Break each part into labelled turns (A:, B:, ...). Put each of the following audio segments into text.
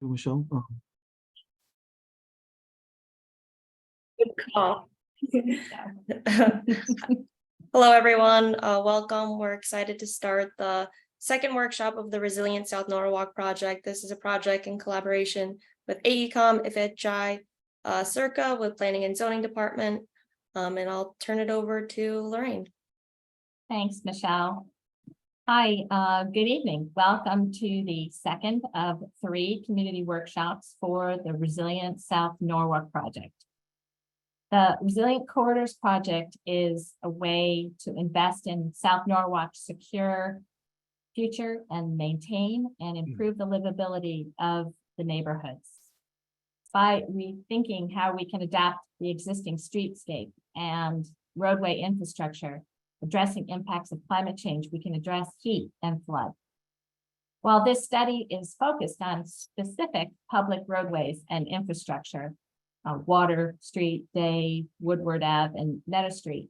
A: Michelle?
B: Good call. Hello, everyone. Welcome. We're excited to start the second workshop of the Resilient South Norwalk project. This is a project in collaboration with AECOM, IFHI, Circa with Planning and Zoning Department. And I'll turn it over to Lorraine.
C: Thanks, Michelle. Hi, good evening. Welcome to the second of 3 community workshops for the Resilient South Norwalk project. The Resilient Corridors project is a way to invest in South Norwalk's secure future and maintain and improve the livability of the neighborhoods by rethinking how we can adapt the existing streetscape and roadway infrastructure. Addressing impacts of climate change, we can address heat and flood. While this study is focused on specific public roadways and infrastructure, Water Street, Day, Woodward Ave, and Meadow Street,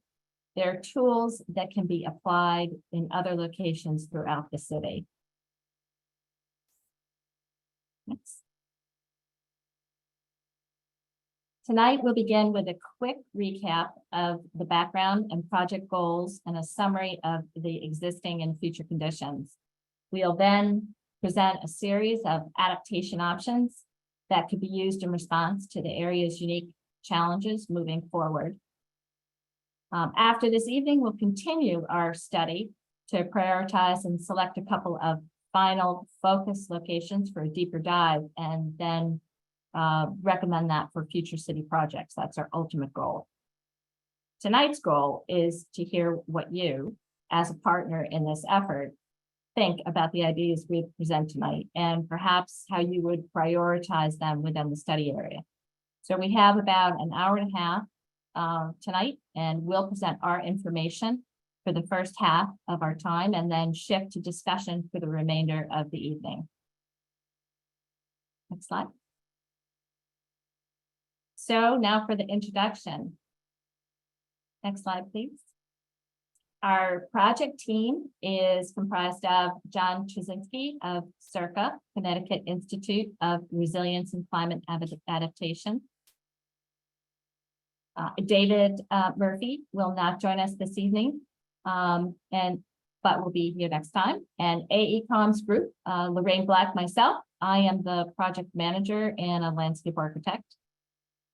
C: there are tools that can be applied in other locations throughout the city. Next. Tonight, we'll begin with a quick recap of the background and project goals and a summary of the existing and future conditions. We'll then present a series of adaptation options that could be used in response to the area's unique challenges moving forward. After this evening, we'll continue our study to prioritize and select a couple of final focus locations for a deeper dive, and then recommend that for future city projects. That's our ultimate goal. Tonight's goal is to hear what you, as a partner in this effort, think about the ideas we present tonight, and perhaps how you would prioritize them within the study area. So we have about an hour and a half tonight, and we'll present our information for the first half of our time, and then shift to discussion for the remainder of the evening. Next slide. So now for the introduction. Next slide, please. Our project team is comprised of John Trzynski of Circa, Connecticut Institute of Resilience and Climate Adaptation. David Murphy will not join us this evening, but will be here next time. And AECOM's group, Lorraine Black, myself, I am the project manager and a landscape architect.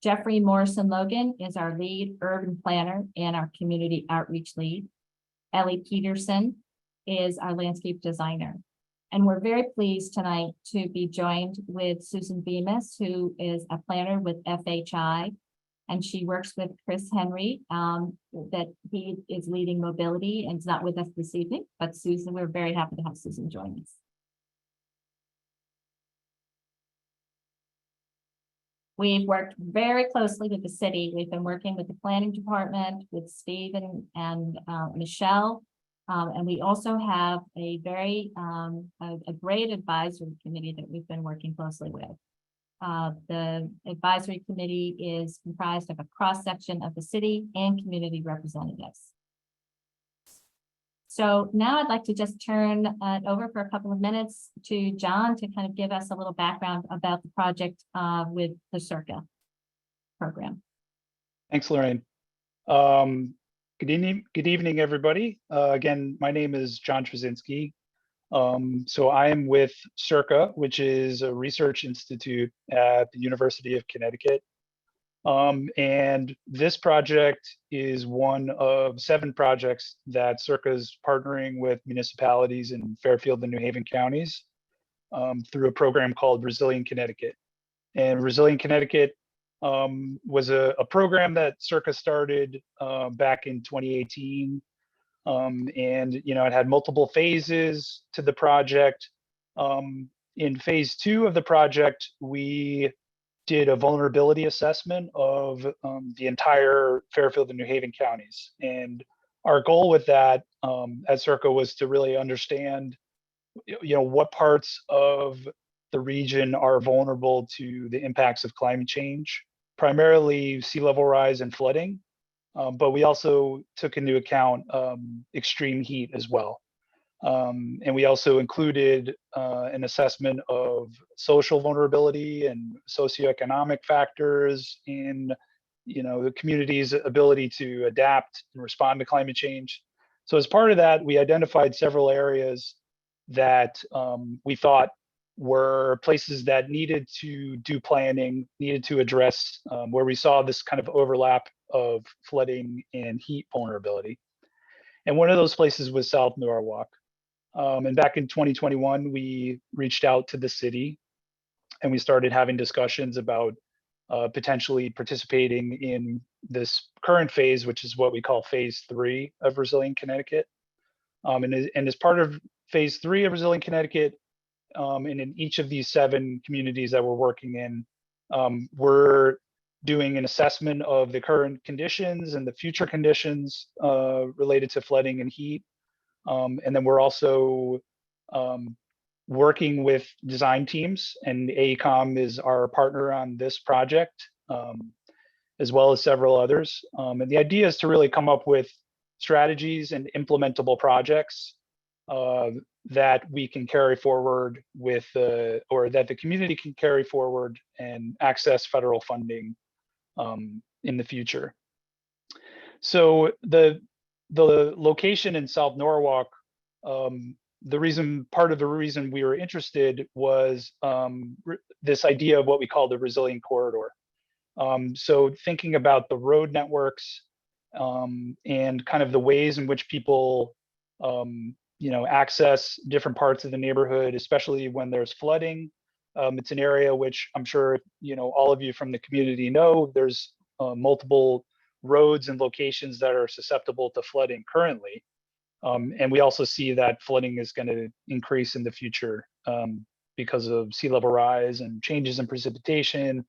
C: Jeffrey Morrison Logan is our lead urban planner and our community outreach lead. Ellie Peterson is our landscape designer. And we're very pleased tonight to be joined with Susan Bemis, who is a planner with FHI, and she works with Chris Henry, that he is leading mobility and is not with us this evening, but Susan, we're very happy to have Susan join us. We've worked very closely with the city. We've been working with the planning department, with Stephen and Michelle. And we also have a very a great advisory committee that we've been working closely with. The advisory committee is comprised of a cross-section of the city and community representatives. So now I'd like to just turn it over for a couple of minutes to John to kind of give us a little background about the project with the Circa program.
D: Thanks, Lorraine. Good evening, everybody. Again, my name is John Trzynski. So I am with Circa, which is a research institute at the University of Connecticut. And this project is one of 7 projects that Circa is partnering with municipalities in Fairfield and New Haven counties through a program called Resilient Connecticut. And Resilient Connecticut was a program that Circa started back in 2018. And it had multiple phases to the project. In phase 2 of the project, we did a vulnerability assessment of the entire Fairfield and New Haven counties. And our goal with that at Circa was to really understand, what parts of the region are vulnerable to the impacts of climate change, primarily sea level rise and flooding. But we also took into account extreme heat as well. And we also included an assessment of social vulnerability and socioeconomic factors in, the community's ability to adapt and respond to climate change. So as part of that, we identified several areas that we thought were places that needed to do planning, needed to address, where we saw this kind of overlap of flooding and heat vulnerability. And one of those places was South Norwalk. And back in 2021, we reached out to the city and we started having discussions about potentially participating in this current phase, which is what we call phase 3 of Resilient Connecticut. And as part of phase 3 of Resilient Connecticut, and in each of these 7 communities that we're working in, we're doing an assessment of the current conditions and the future conditions related to flooding and heat. And then we're also working with design teams, and AECOM is our partner on this project, as well as several others. And the idea is to really come up with strategies and implementable projects that we can carry forward with, or that the community can carry forward and access federal funding in the future. So the location in South Norwalk, part of the reason we were interested was this idea of what we call the resilient corridor. So thinking about the road networks and kind of the ways in which people, access different parts of the neighborhood, especially when there's flooding. It's an area which I'm sure, all of you from the community know, there's multiple roads and locations that are susceptible to flooding currently. And we also see that flooding is going to increase in the future because of sea level rise and changes in precipitation.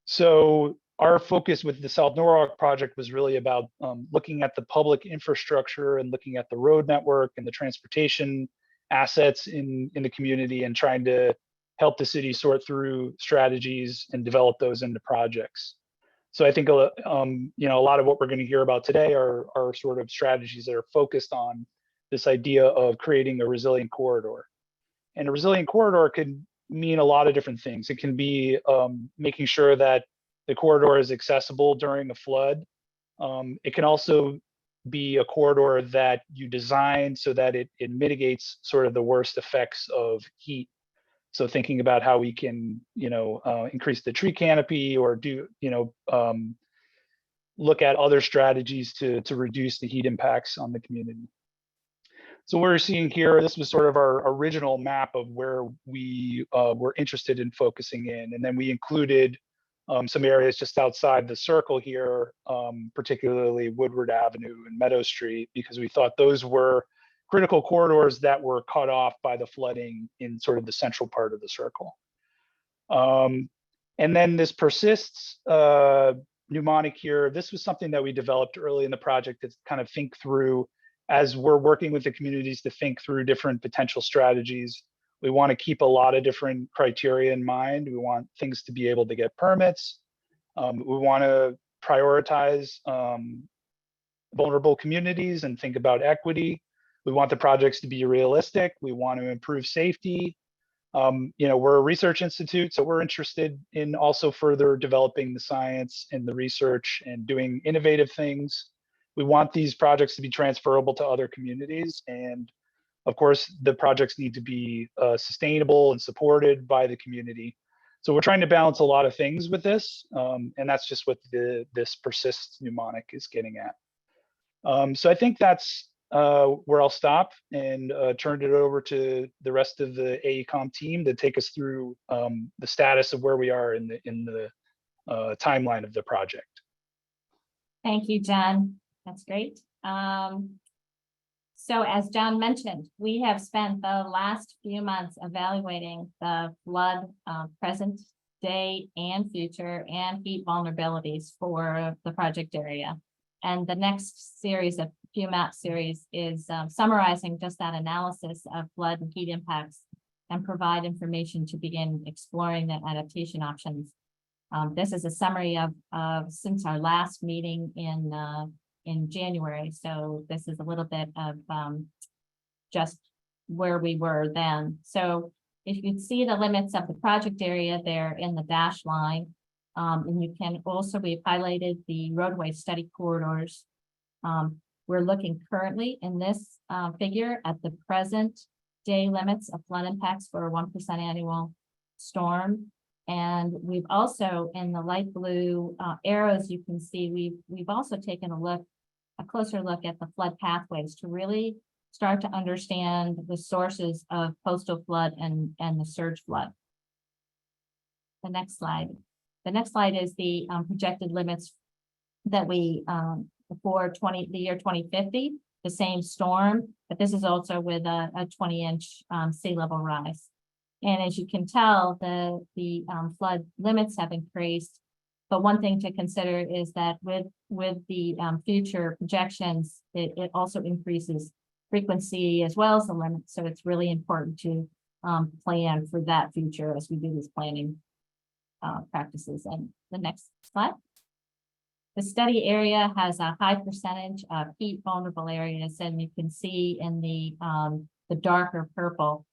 D: So our focus with the South Norwalk project was really about looking at the public infrastructure and looking at the road network and the transportation assets in the community, and trying to help the city sort through strategies and develop those into projects. So I think a lot of what we're going to hear about today are sort of strategies that are focused on this idea of creating a resilient corridor. And a resilient corridor could mean a lot of different things. It can be making sure that the corridor is accessible during a flood. It can also be a corridor that you design so that it mitigates sort of the worst effects of heat. So thinking about how we can, increase the tree canopy, or do, look at other strategies to reduce the heat impacts on the community. So we're seeing here, this was sort of our original map of where we were interested in focusing in. And then we included some areas just outside the circle here, particularly Woodward Avenue and Meadow Street, because we thought those were critical corridors that were cut off by the flooding in sort of the central part of the circle. And then this persists mnemonic here. This was something that we developed early in the project to kind of think through as we're working with the communities to think through different potential strategies. We want to keep a lot of different criteria in mind. We want things to be able to get permits. We want to prioritize vulnerable communities and think about equity. We want the projects to be realistic. We want to improve safety. We're a research institute, so we're interested in also further developing the science and the research and doing innovative things. We want these projects to be transferable to other communities. And of course, the projects need to be sustainable and supported by the community. So we're trying to balance a lot of things with this. And that's just what this persists mnemonic is getting at. So I think that's where I'll stop and turn it over to the rest of the AECOM team to take us through the status of where we are in the timeline of the project.
C: Thank you, John. That's great. So as John mentioned, we have spent the last few months evaluating the flood present day and future and heat vulnerabilities for the project area. And the next series of few map series is summarizing just that analysis of flood and heat impacts and provide information to begin exploring the adaptation options. This is a summary of since our last meeting in January. So this is a little bit of just where we were then. So if you can see the limits of the project area there in the dash line, and you can also, we've highlighted the roadway study corridors. We're looking currently in this figure at the present day limits of flood impacts for a 1% annual storm. And we've also, in the light blue arrows, you can see we've also taken a closer look at the flood pathways to really start to understand the sources of coastal flood and the surge flood. The next slide. The next slide is the projected limits that we for the year 2050, the same storm, but this is also with a 20-inch sea level rise. And as you can tell, the flood limits have increased. But one thing to consider is that with the future projections, it also increases frequency as well as the limits. So it's really important to plan for that future as we do these planning practices. And the next slide. The study area has a high percentage of heat vulnerable areas, and you can see in the darker purple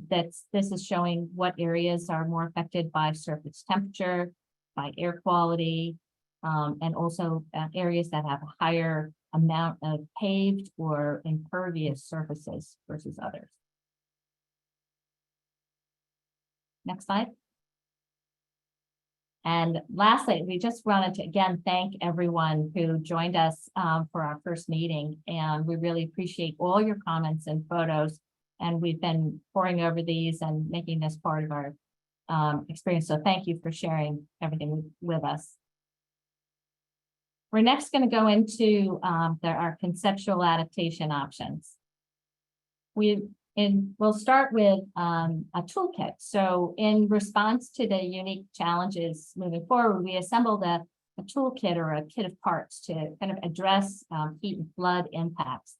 C: this is showing what areas are more affected by surface temperature, by air quality, and also areas that have a higher amount of paved or impervious surfaces versus others. Next slide. And lastly, we just wanted to again thank everyone who joined us for our first meeting, and we really appreciate all your comments and photos. And we've been poring over these and making this part of our experience. So thank you for sharing everything with us. We're next going to go into our conceptual adaptation options. We'll start with a toolkit. So in response to the unique challenges moving forward, we assembled a toolkit or a kit of parts to kind of address heat and flood impacts.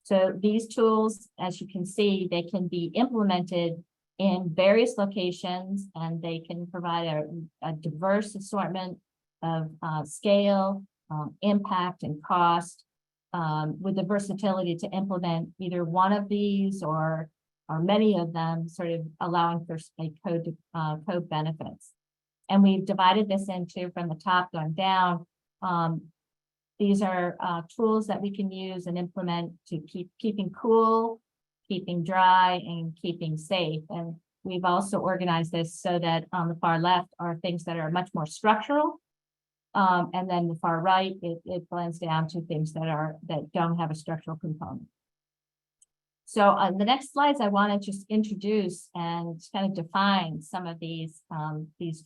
C: So these tools, as you can see, they can be implemented in various locations, and they can provide a diverse assortment of scale, impact, and cost, with the versatility to implement either one of these or many of them, sort of allowing for a code benefits. And we've divided this into, from the top going down, these are tools that we can use and implement to keeping cool, keeping dry, and keeping safe. And we've also organized this so that on the far left are things that are much more structural. And then the far right, it blends down to things that don't have a structural component. So on the next slides, I want to just introduce and kind of define some of these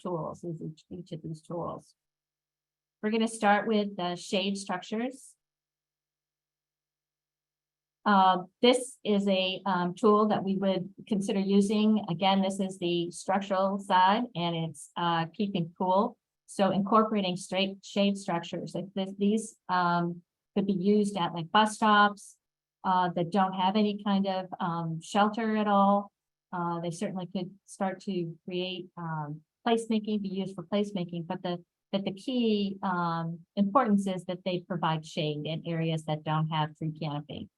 C: tools, each of these tools. We're going to start with the shade structures. This is a tool that we would consider using. Again, this is the structural side, and it's keeping cool. So incorporating straight shade structures, these could be used at like bus stops that don't have any kind of shelter at all. They certainly could start to create placemaking, be used for placemaking, but the key importance is that they provide shade in areas that don't have tree canopy.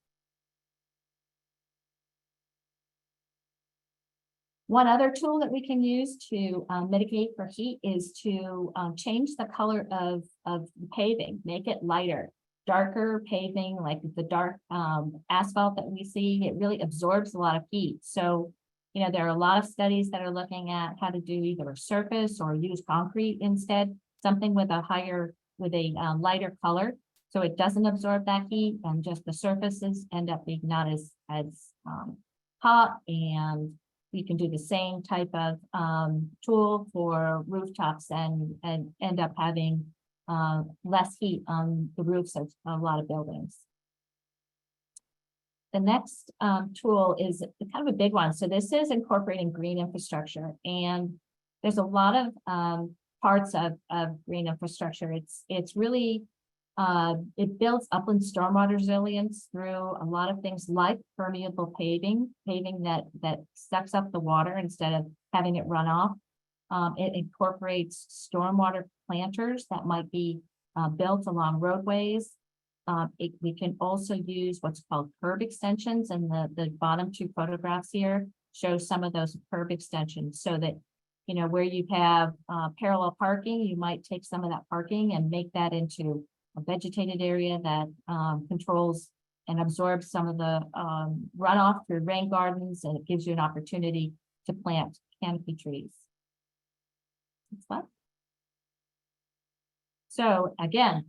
C: One other tool that we can use to mitigate for heat is to change the color of the paving, make it lighter. Darker paving, like the dark asphalt that we see, it really absorbs a lot of heat. So, there are a lot of studies that are looking at how to do either a surface or use concrete instead, something with a lighter color, so it doesn't absorb that heat, and just the surfaces end up being not as hot. And you can do the same type of tool for rooftops and end up having less heat on the roofs of a lot of buildings. The next tool is kind of a big one. So this is incorporating green infrastructure, and there's a lot of parts of green infrastructure. It's really it builds upland stormwater resilience through a lot of things like permeable paving that sucks up the water instead of having it run off. It incorporates stormwater planters that might be built along roadways. We can also use what's called curb extensions, and the bottom two photographs here show some of those curb extensions, so that, you know, where you have parallel parking, you might take some of that parking and make that into a vegetated area that controls and absorbs some of the runoff through rain gardens, and it gives you an opportunity to plant canopy trees. Next slide. So again,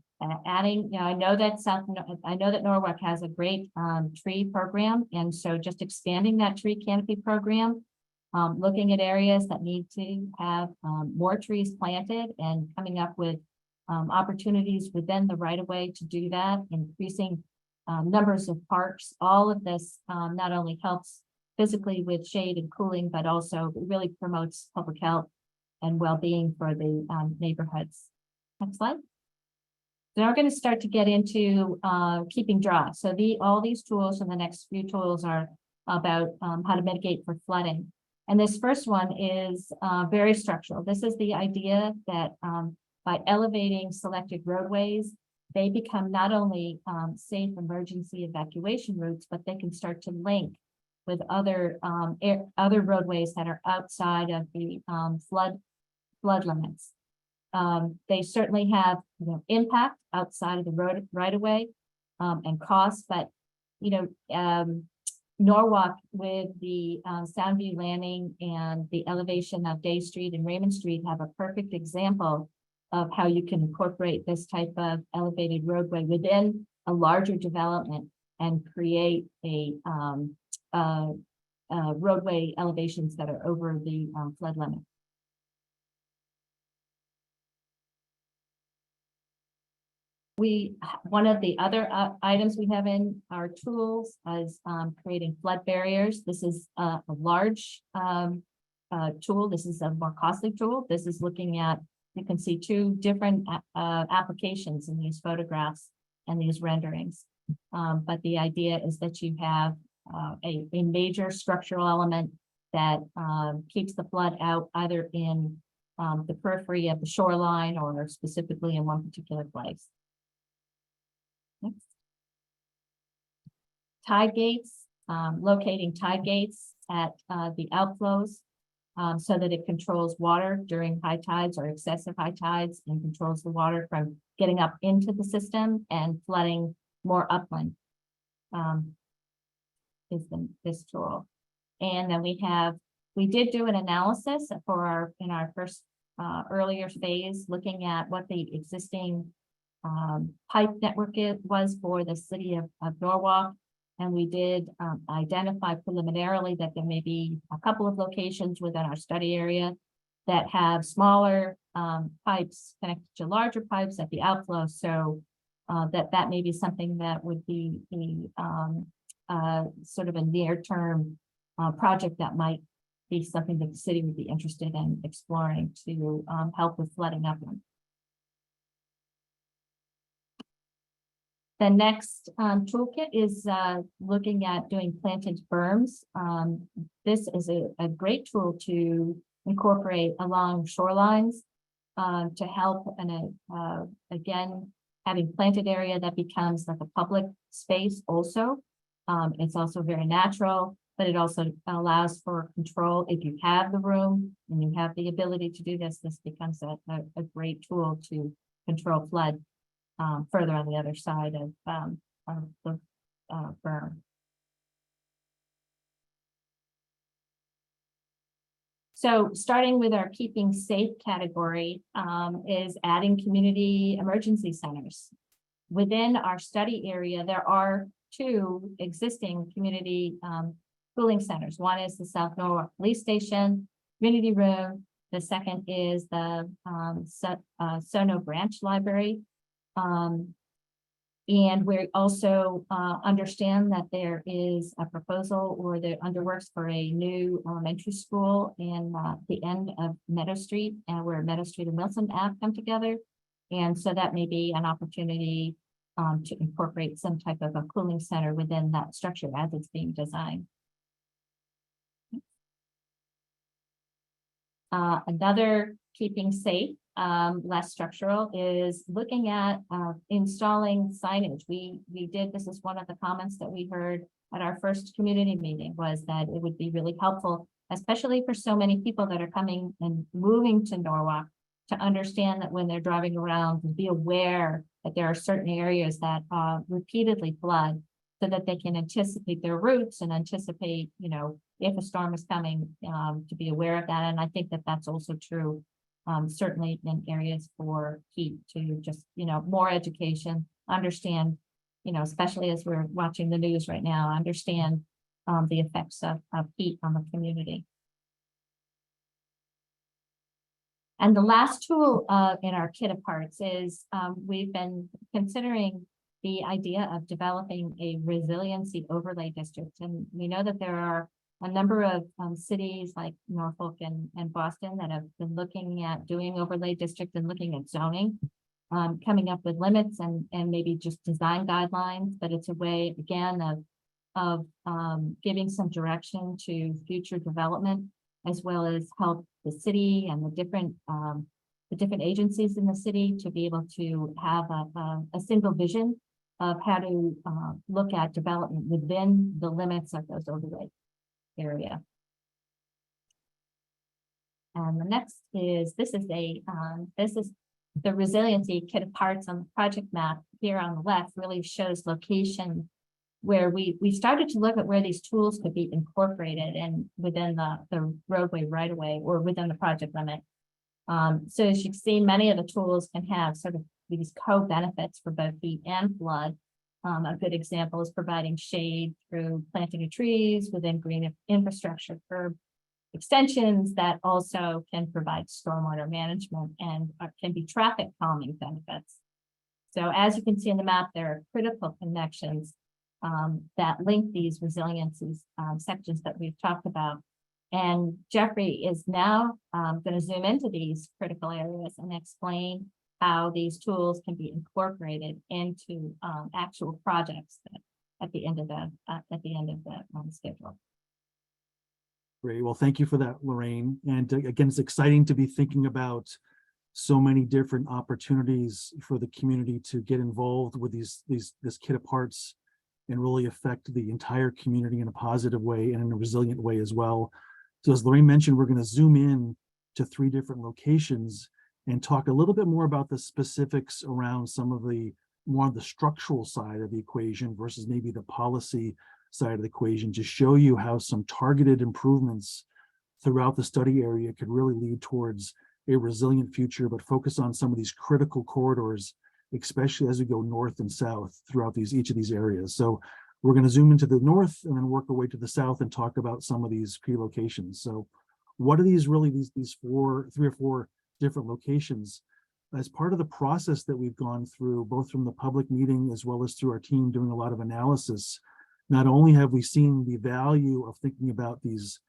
C: adding, you know, I know that Norwalk has a great tree program, and so just expanding that tree canopy program, looking at areas that need to have more trees planted, and coming up with opportunities within the right of way to do that, increasing numbers of parks. All of this not only helps physically with shade and cooling, but also really promotes public health and well-being for the neighborhoods. Next slide. Now we're going to start to get into keeping dry. So all these tools and the next few tools are about how to mitigate for flooding. And this first one is very structural. This is the idea that by elevating selected roadways, they become not only safe emergency evacuation routes, but they can start to link with other roadways that are outside of the flood limits. They certainly have, you know, impact outside of the road right of way and cost, but, you know, Norwalk with the Soundview Landing and the elevation of Day Street and Raymond Street have a perfect example of how you can incorporate this type of elevated roadway within a larger development and create a roadway elevations that are over the flood limit. One of the other items we have in our tools is creating flood barriers. This is a large tool. This is a more costly tool. This is looking at, you can see two different applications in these photographs and these renderings. But the idea is that you have a major structural element that keeps the flood out either in the periphery of the shoreline or specifically in one particular place. Next. Tide gates, locating tide gates at the outflows so that it controls water during high tides or excessive high tides, and controls the water from getting up into the system and flooding more upland. Is this tool. And then we did do an analysis for in our first earlier phase, looking at what the existing pipe network was for the city of Norwalk. And we did identify preliminarily that there may be a couple of locations within our study area that have smaller pipes connected to larger pipes at the outflow. So that may be something that would be sort of a near-term project that might be something that the city would be interested in exploring to help with flooding upland. The next toolkit is looking at doing planted berms. This is a great tool to incorporate along shorelines to help, and again, having planted area that becomes like a public space also. It's also very natural, but it also allows for control. If you have the room and you have the ability to do this, this becomes a great tool to control flood further on the other side of the berm. So starting with our keeping safe category is adding community emergency centers. Within our study area, there are two existing community cooling centers. One is the South Norwalk Police Station Community Room. The second is the Sono Branch Library. And we also understand that there is a proposal or the underworks for a new elementary school in the end of Meadow Street, where Meadow Street and Wilson Ave come together. And so that may be an opportunity to incorporate some type of a cooling center within that structure as it's being designed. Another keeping safe, less structural, is looking at installing signage. We did, this is one of the comments that we heard at our first community meeting, was that it would be really helpful, especially for so many people that are coming and moving to Norwalk, to understand that when they're driving around, to be aware that there are certain areas that repeatedly flood, so that they can anticipate their routes and anticipate, you know, if a storm is coming, to be aware of that. And I think that that's also true, certainly in areas for heat, to just, you know, more education, understand, you know, especially as we're watching the news right now, understand the effects of heat on the community. And the last tool in our kit of parts is we've been considering the idea of developing a resiliency overlay district. And we know that there are a number of cities like Norfolk and Boston that have been looking at doing overlay district and looking at zoning, coming up with limits and maybe just design guidelines. But it's a way, again, of giving some direction to future development, as well as help the city and the different agencies in the city to be able to have a single vision of how to look at development within the limits of those overlay area. And the next is, this is the resiliency kit of parts on the project map here on the left, really shows location where we started to look at where these tools could be incorporated and within the roadway right away or within the project limit. So as you can see, many of the tools can have sort of these co-benefits for both heat and flood. A good example is providing shade through planting of trees within green infrastructure for extensions that also can provide stormwater management and can be traffic calming benefits. So as you can see in the map, there are critical connections that link these resiliency sections that we've talked about. And Jeffrey is now going to zoom into these critical areas and explain how these tools can be incorporated into actual projects at the end of the schedule.
A: Great. Well, thank you for that, Lorraine. And again, it's exciting to be thinking about so many different opportunities for the community to get involved with this kit of parts and really affect the entire community in a positive way and in a resilient way as well. So as Lorraine mentioned, we're going to zoom in to 3 different locations and talk a little bit more about the specifics around some of the more of the structural side of the equation versus maybe the policy side of the equation, to show you how some targeted improvements throughout the study area could really lead towards a resilient future, but focus on some of these critical corridors, especially as we go north and south throughout each of these areas. So we're going to zoom into the north and then work our way to the south and talk about some of these key locations. So what are these really, these 3 or 4 different locations? As part of the process that we've gone through, both from the public meeting as well as through our team doing a lot of analysis, not only have we seen the value of thinking about these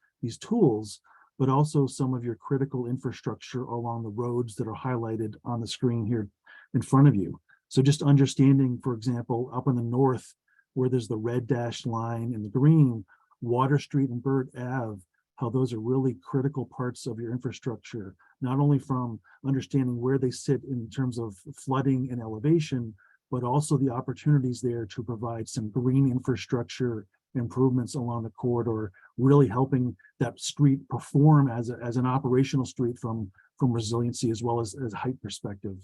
A: tools, but also some of your critical infrastructure along the roads that are highlighted on the screen here in front of you. So just understanding, for example, up in the north, where there's the red dashed line and the green, Water Street and Bird Ave, how those are really critical parts of your infrastructure, not only from understanding where they sit in terms of flooding and elevation, but also the opportunities there to provide some green infrastructure improvements along the corridor, really helping that street perform as an operational street from resiliency as well as height perspective.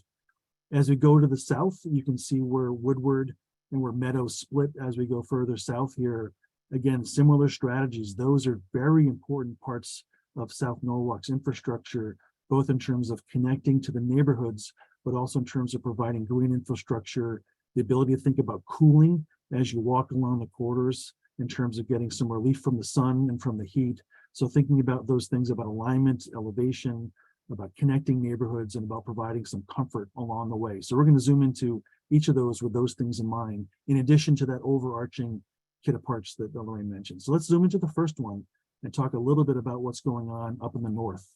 A: As we go to the south, you can see where Woodward and where Meadows split as we go further south here. Again, similar strategies. Those are very important parts of South Norwalk's infrastructure, both in terms of connecting to the neighborhoods, but also in terms of providing green infrastructure, the ability to think about cooling as you walk along the corridors in terms of getting some relief from the sun and from the heat. So thinking about those things about alignment, elevation, about connecting neighborhoods, and about providing some comfort along the way. So we're going to zoom into each of those with those things in mind, in addition to that overarching kit of parts that Lorraine mentioned. So let's zoom into the first one and talk a little bit about what's going on up in the north.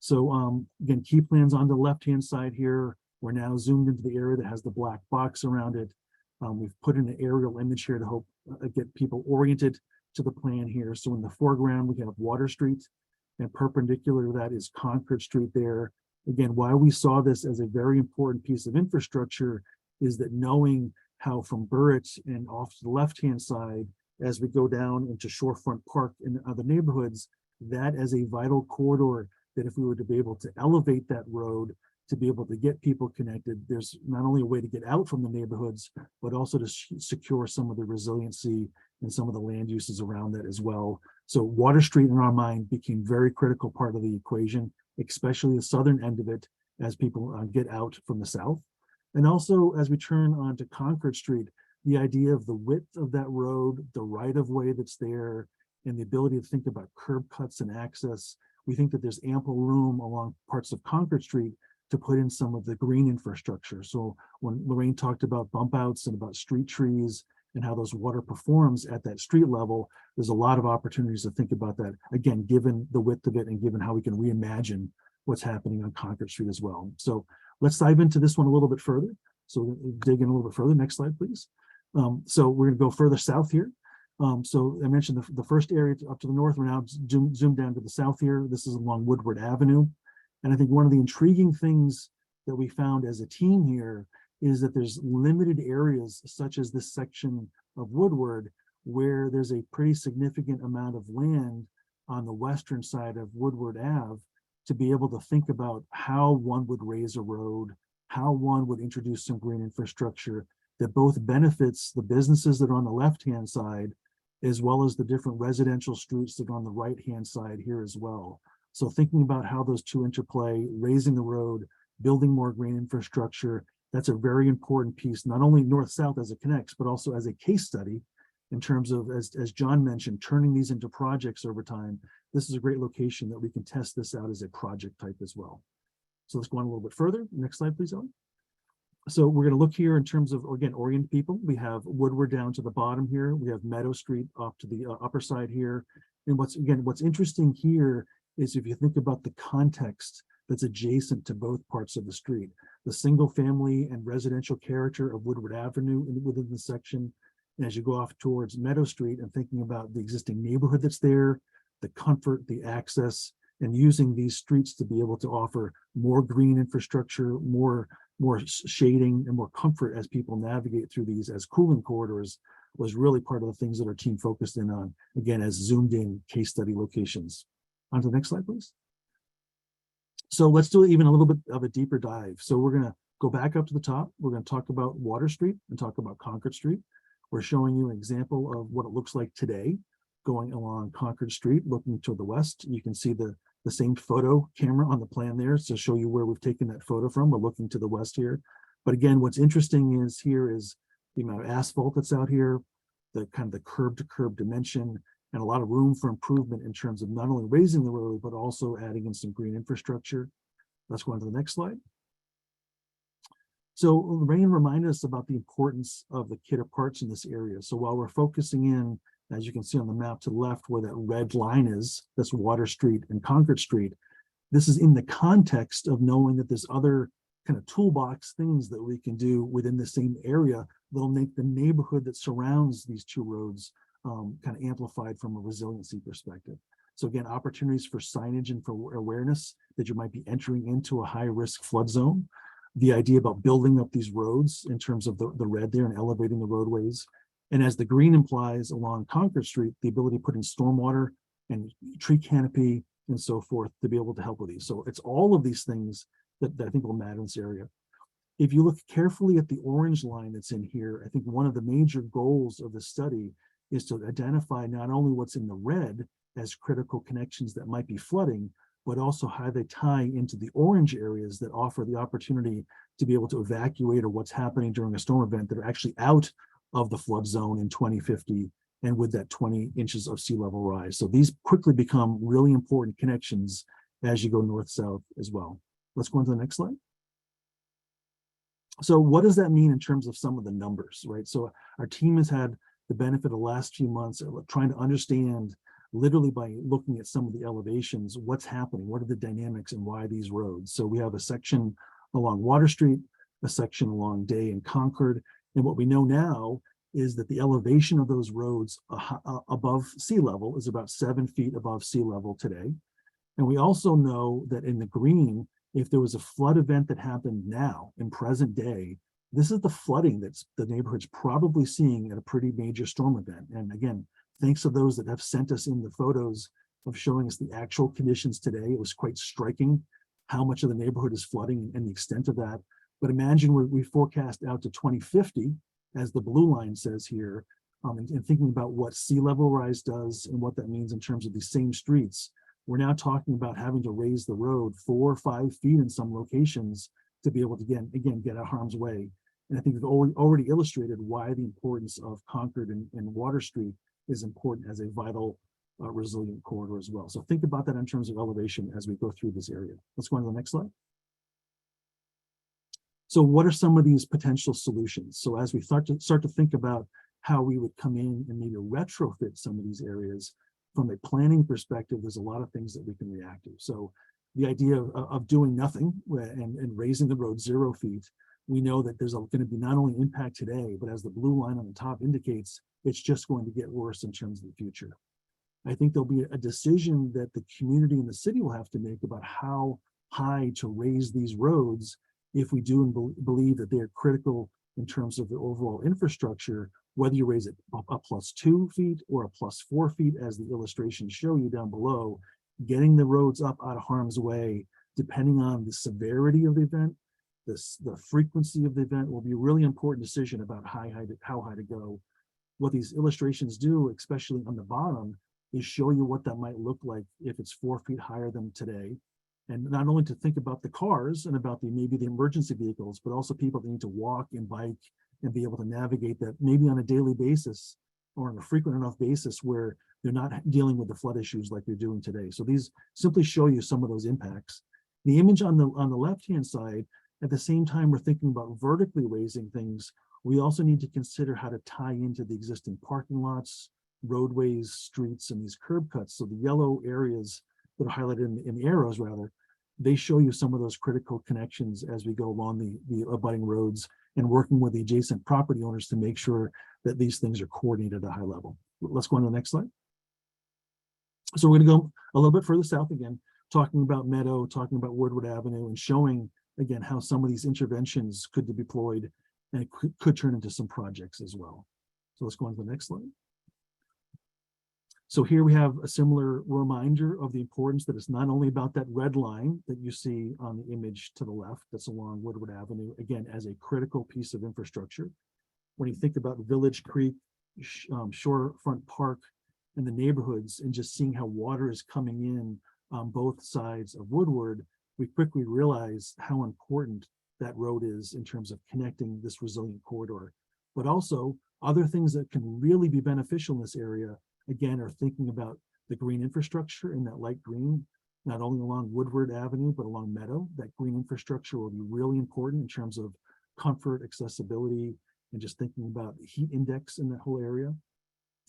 A: So again, key plans on the left-hand side here. We're now zoomed into the area that has the black box around it. We've put in an aerial image here to help get people oriented to the plan here. So in the foreground, we have Water Street. and perpendicular to that is Concord Street there. Again, why we saw this as a very important piece of infrastructure is that knowing how from Burritt and off to the left-hand side, as we go down into Shorefront Park and other neighborhoods, that as a vital corridor, that if we were to be able to elevate that road, to be able to get people connected, there's not only a way to get out from the neighborhoods, but also to secure some of the resiliency and some of the land uses around that as well. So Water Street in our mind became very critical part of the equation, especially the southern end of it as people get out from the south. And also as we turn onto Concord Street, the idea of the width of that road, the right of way that's there, and the ability to think about curb cuts and access. We think that there's ample room along parts of Concord Street to put in some of the green infrastructure. So when Lorraine talked about bump outs and about street trees and how those water performs at that street level, there's a lot of opportunities to think about that. Again, given the width of it and given how we can reimagine what's happening on Concord Street as well. So let's dive into this one a little bit further. So we'll dig in a little bit further. Next slide, please. So we're going to go further south here. So I mentioned the first area up to the north. We're now zoom down to the south here. This is along Woodward Avenue. And I think one of the intriguing things that we found as a team here is that there's limited areas such as this section of Woodward where there's a pretty significant amount of land on the western side of Woodward Ave to be able to think about how one would raise a road, how one would introduce some green infrastructure that both benefits the businesses that are on the left-hand side, as well as the different residential streets that are on the right-hand side here as well. So thinking about how those two interplay, raising the road, building more green infrastructure, that's a very important piece, not only north-south as it connects, but also as a case study in terms of, as John mentioned, turning these into projects over time. This is a great location that we can test this out as a project type as well. So let's go on a little bit further. Next slide, please, Ellen. So we're going to look here in terms of, again, orient people. We have Woodward down to the bottom here. We have Meadow Street off to the upper side here. And what's interesting here is if you think about the context that's adjacent to both parts of the street, the single family and residential character of Woodward Avenue within the section. And as you go off towards Meadow Street and thinking about the existing neighborhood that's there, the comfort, the access, and using these streets to be able to offer more green infrastructure, more shading and more comfort as people navigate through these as cooling corridors was really part of the things that our team focused in on, again, as zoomed in case study locations. On to the next slide, please. So let's do even a little bit of a deeper dive. So we're going to go back up to the top. We're going to talk about Water Street and talk about Concord Street. We're showing you an example of what it looks like today going along Concord Street, looking to the west. You can see the same photo camera on the plan there to show you where we've taken that photo from. We're looking to the west here. But again, what's interesting is here is the amount of asphalt that's out here, the kind of the curb to curb dimension, and a lot of room for improvement in terms of not only raising the road, but also adding in some green infrastructure. Let's go on to the next slide. So Lorraine reminded us about the importance of the Kidder parts in this area. So while we're focusing in, as you can see on the map to the left where that red line is, that's Water Street and Concord Street, this is in the context of knowing that there's other kind of toolbox things that we can do within the same area that'll make the neighborhood that surrounds these two roads kind of amplified from a resiliency perspective. So again, opportunities for signage and for awareness that you might be entering into a high risk flood zone. The idea about building up these roads in terms of the red there and elevating the roadways. And as the green implies along Concord Street, the ability to put in stormwater and tree canopy and so forth to be able to help with these. So it's all of these things that I think will matter in this area. If you look carefully at the orange line that's in here, I think one of the major goals of the study is to identify not only what's in the red as critical connections that might be flooding, but also how they tie into the orange areas that offer the opportunity to be able to evacuate or what's happening during a storm event that are actually out of the flood zone in 2050 and with that 20 inches of sea level rise. So these quickly become really important connections as you go north-south as well. Let's go on to the next slide. So what does that mean in terms of some of the numbers, right? So our team has had the benefit of the last few months of trying to understand literally by looking at some of the elevations, what's happening, what are the dynamics and why these roads. So we have a section along Water Street, a section along Day and Concord. And what we know now is that the elevation of those roads above sea level is about 7 feet above sea level today. And we also know that in the green, if there was a flood event that happened now in present day, this is the flooding that's the neighborhood's probably seeing at a pretty major storm event. And again, thanks to those that have sent us in the photos of showing us the actual conditions today, it was quite striking how much of the neighborhood is flooding and the extent of that. But imagine we forecast out to 2050, as the blue line says here, and thinking about what sea level rise does and what that means in terms of these same streets. We're now talking about having to raise the road 4 or 5 feet in some locations to be able to again get out of harm's way. And I think we've already illustrated why the importance of Concord and Water Street is important as a vital resilient corridor as well. So think about that in terms of elevation as we go through this area. Let's go on to the next slide. So what are some of these potential solutions? So as we start to think about how we would come in and maybe retrofit some of these areas, from a planning perspective, there's a lot of things that we can react to. So the idea of doing nothing and raising the road 0 feet, we know that there's going to be not only impact today, but as the blue line on the top indicates, it's just going to get worse in terms of the future. I think there'll be a decision that the community and the city will have to make about how high to raise these roads if we do believe that they are critical in terms of the overall infrastructure, whether you raise it a +2 feet or a +4 feet, as the illustrations show you down below, getting the roads up out of harm's way, depending on the severity of the event, the frequency of the event, will be a really important decision about how high to go. What these illustrations do, especially on the bottom, is show you what that might look like if it's 4 feet higher than today. And not only to think about the cars and about maybe the emergency vehicles, but also people that need to walk and bike and be able to navigate that maybe on a daily basis or on a frequent enough basis where they're not dealing with the flood issues like they're doing today. So these simply show you some of those impacts. The image on the left-hand side, at the same time we're thinking about vertically raising things, we also need to consider how to tie into the existing parking lots, roadways, streets, and these curb cuts. So the yellow areas that are highlighted in the arrows, rather, they show you some of those critical connections as we go along the abutting roads and working with the adjacent property owners to make sure that these things are coordinated at a high level. Let's go on to the next slide. So we're going to go a little bit further south again, talking about Meadow, talking about Woodward Avenue, and showing again how some of these interventions could be deployed and could turn into some projects as well. So let's go on to the next slide. So here we have a similar reminder of the importance that it's not only about that red line that you see on the image to the left that's along Woodward Avenue, again, as a critical piece of infrastructure. When you think about Village Creek, Shorefront Park, and the neighborhoods, and just seeing how water is coming in on both sides of Woodward, we quickly realize how important that road is in terms of connecting this resilient corridor. But also other things that can really be beneficial in this area, again, are thinking about the green infrastructure in that light green, not only along Woodward Avenue, but along Meadow. That green infrastructure will be really important in terms of comfort, accessibility, and just thinking about the heat index in that whole area.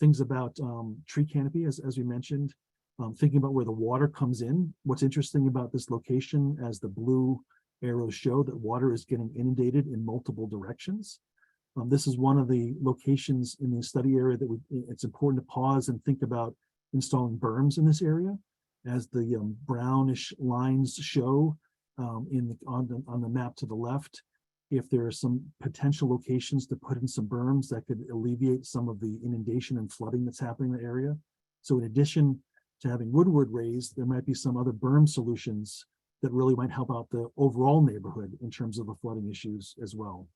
A: Things about tree canopy, as we mentioned, thinking about where the water comes in. What's interesting about this location, as the blue arrows show, that water is getting inundated in multiple directions. This is one of the locations in the study area that it's important to pause and think about installing berms in this area. As the brownish lines show on the map to the left, if there are some potential locations to put in some berms that could alleviate some of the inundation and flooding that's happening in the area. So in addition to having Woodward raised, there might be some other berm solutions that really might help out the overall neighborhood in terms of the flooding issues as well.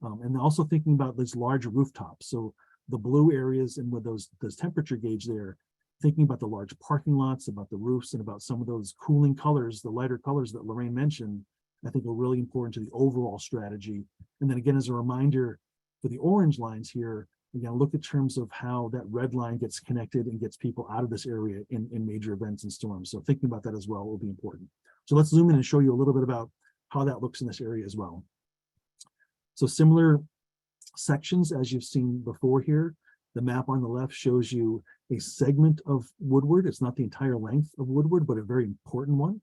A: And also thinking about these large rooftops. So the blue areas and with those temperature gauge there, thinking about the large parking lots, about the roofs, and about some of those cooling colors, the lighter colors that Lorraine mentioned, I think are really important to the overall strategy. And then again, as a reminder for the orange lines here, again, look at terms of how that red line gets connected and gets people out of this area in major events and storms. So thinking about that as well will be important. So let's zoom in and show you a little bit about how that looks in this area as well. So similar sections as you've seen before here. The map on the left shows you a segment of Woodward. It's not the entire length of Woodward, but a very important one.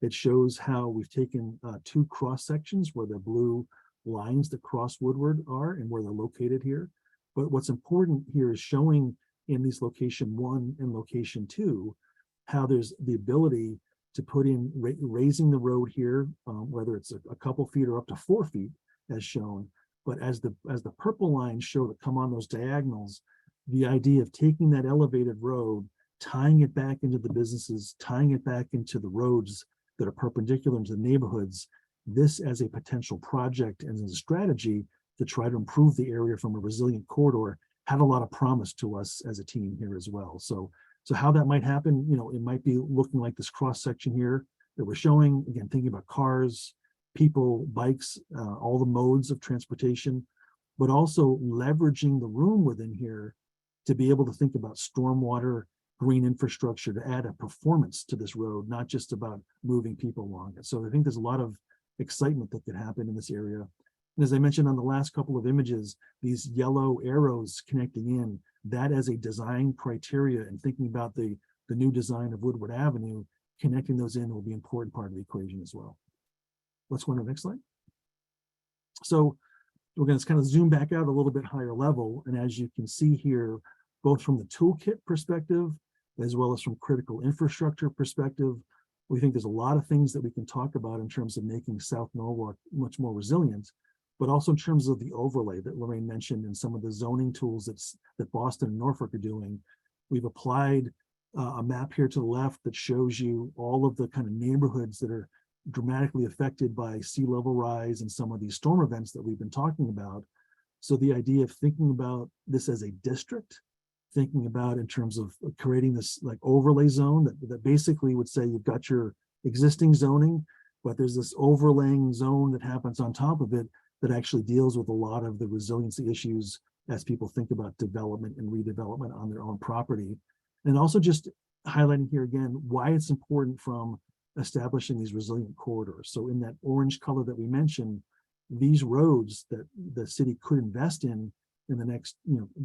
A: It shows how we've taken 2 cross sections where the blue lines that cross Woodward are and where they're located here. But what's important here is showing in these location 1 and location 2, how there's the ability to put in raising the road here, whether it's a couple feet or up to 4 feet as shown. But as the purple lines show that come on those diagonals, the idea of taking that elevated road, tying it back into the businesses, tying it back into the roads that are perpendicular to the neighborhoods, this as a potential project and as a strategy to try to improve the area from a resilient corridor had a lot of promise to us as a team here as well. So how that might happen, it might be looking like this cross section here that we're showing, again, thinking about cars, people, bikes, all the modes of transportation, but also leveraging the room within here to be able to think about stormwater, green infrastructure to add a performance to this road, not just about moving people along it. So I think there's a lot of excitement that could happen in this area. And as I mentioned on the last couple of images, these yellow arrows connecting in, that as a design criteria and thinking about the new design of Woodward Avenue, connecting those in will be an important part of the equation as well. Let's go on to the next slide. So we're going to kind of zoom back out a little bit higher level. And as you can see here, both from the toolkit perspective, as well as from critical infrastructure perspective, we think there's a lot of things that we can talk about in terms of making South Norwalk much more resilient, but also in terms of the overlay that Lorraine mentioned and some of the zoning tools that Boston and Norfolk are doing. We've applied a map here to the left that shows you all of the kind of neighborhoods that are dramatically affected by sea level rise and some of these storm events that we've been talking about. So the idea of thinking about this as a district, thinking about in terms of creating this like overlay zone that basically would say you've got your existing zoning, but there's this overlaying zone that happens on top of it that actually deals with a lot of the resiliency issues as people think about development and redevelopment on their own property. And also just highlighting here again, why it's important from establishing these resilient corridors. So in that orange color that we mentioned, these roads that the city could invest in the next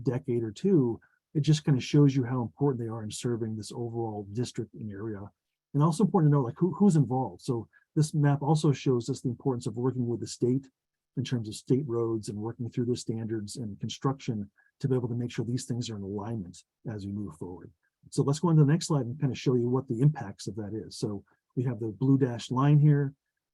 A: decade or two, it just kind of shows you how important they are in serving this overall district and area. And also important to know like who's involved. So this map also shows us the importance of working with the state in terms of state roads and working through their standards and construction to be able to make sure these things are in alignment as we move forward. So let's go on to the next slide and kind of show you what the impacts of that is. So we have the blue dashed line here.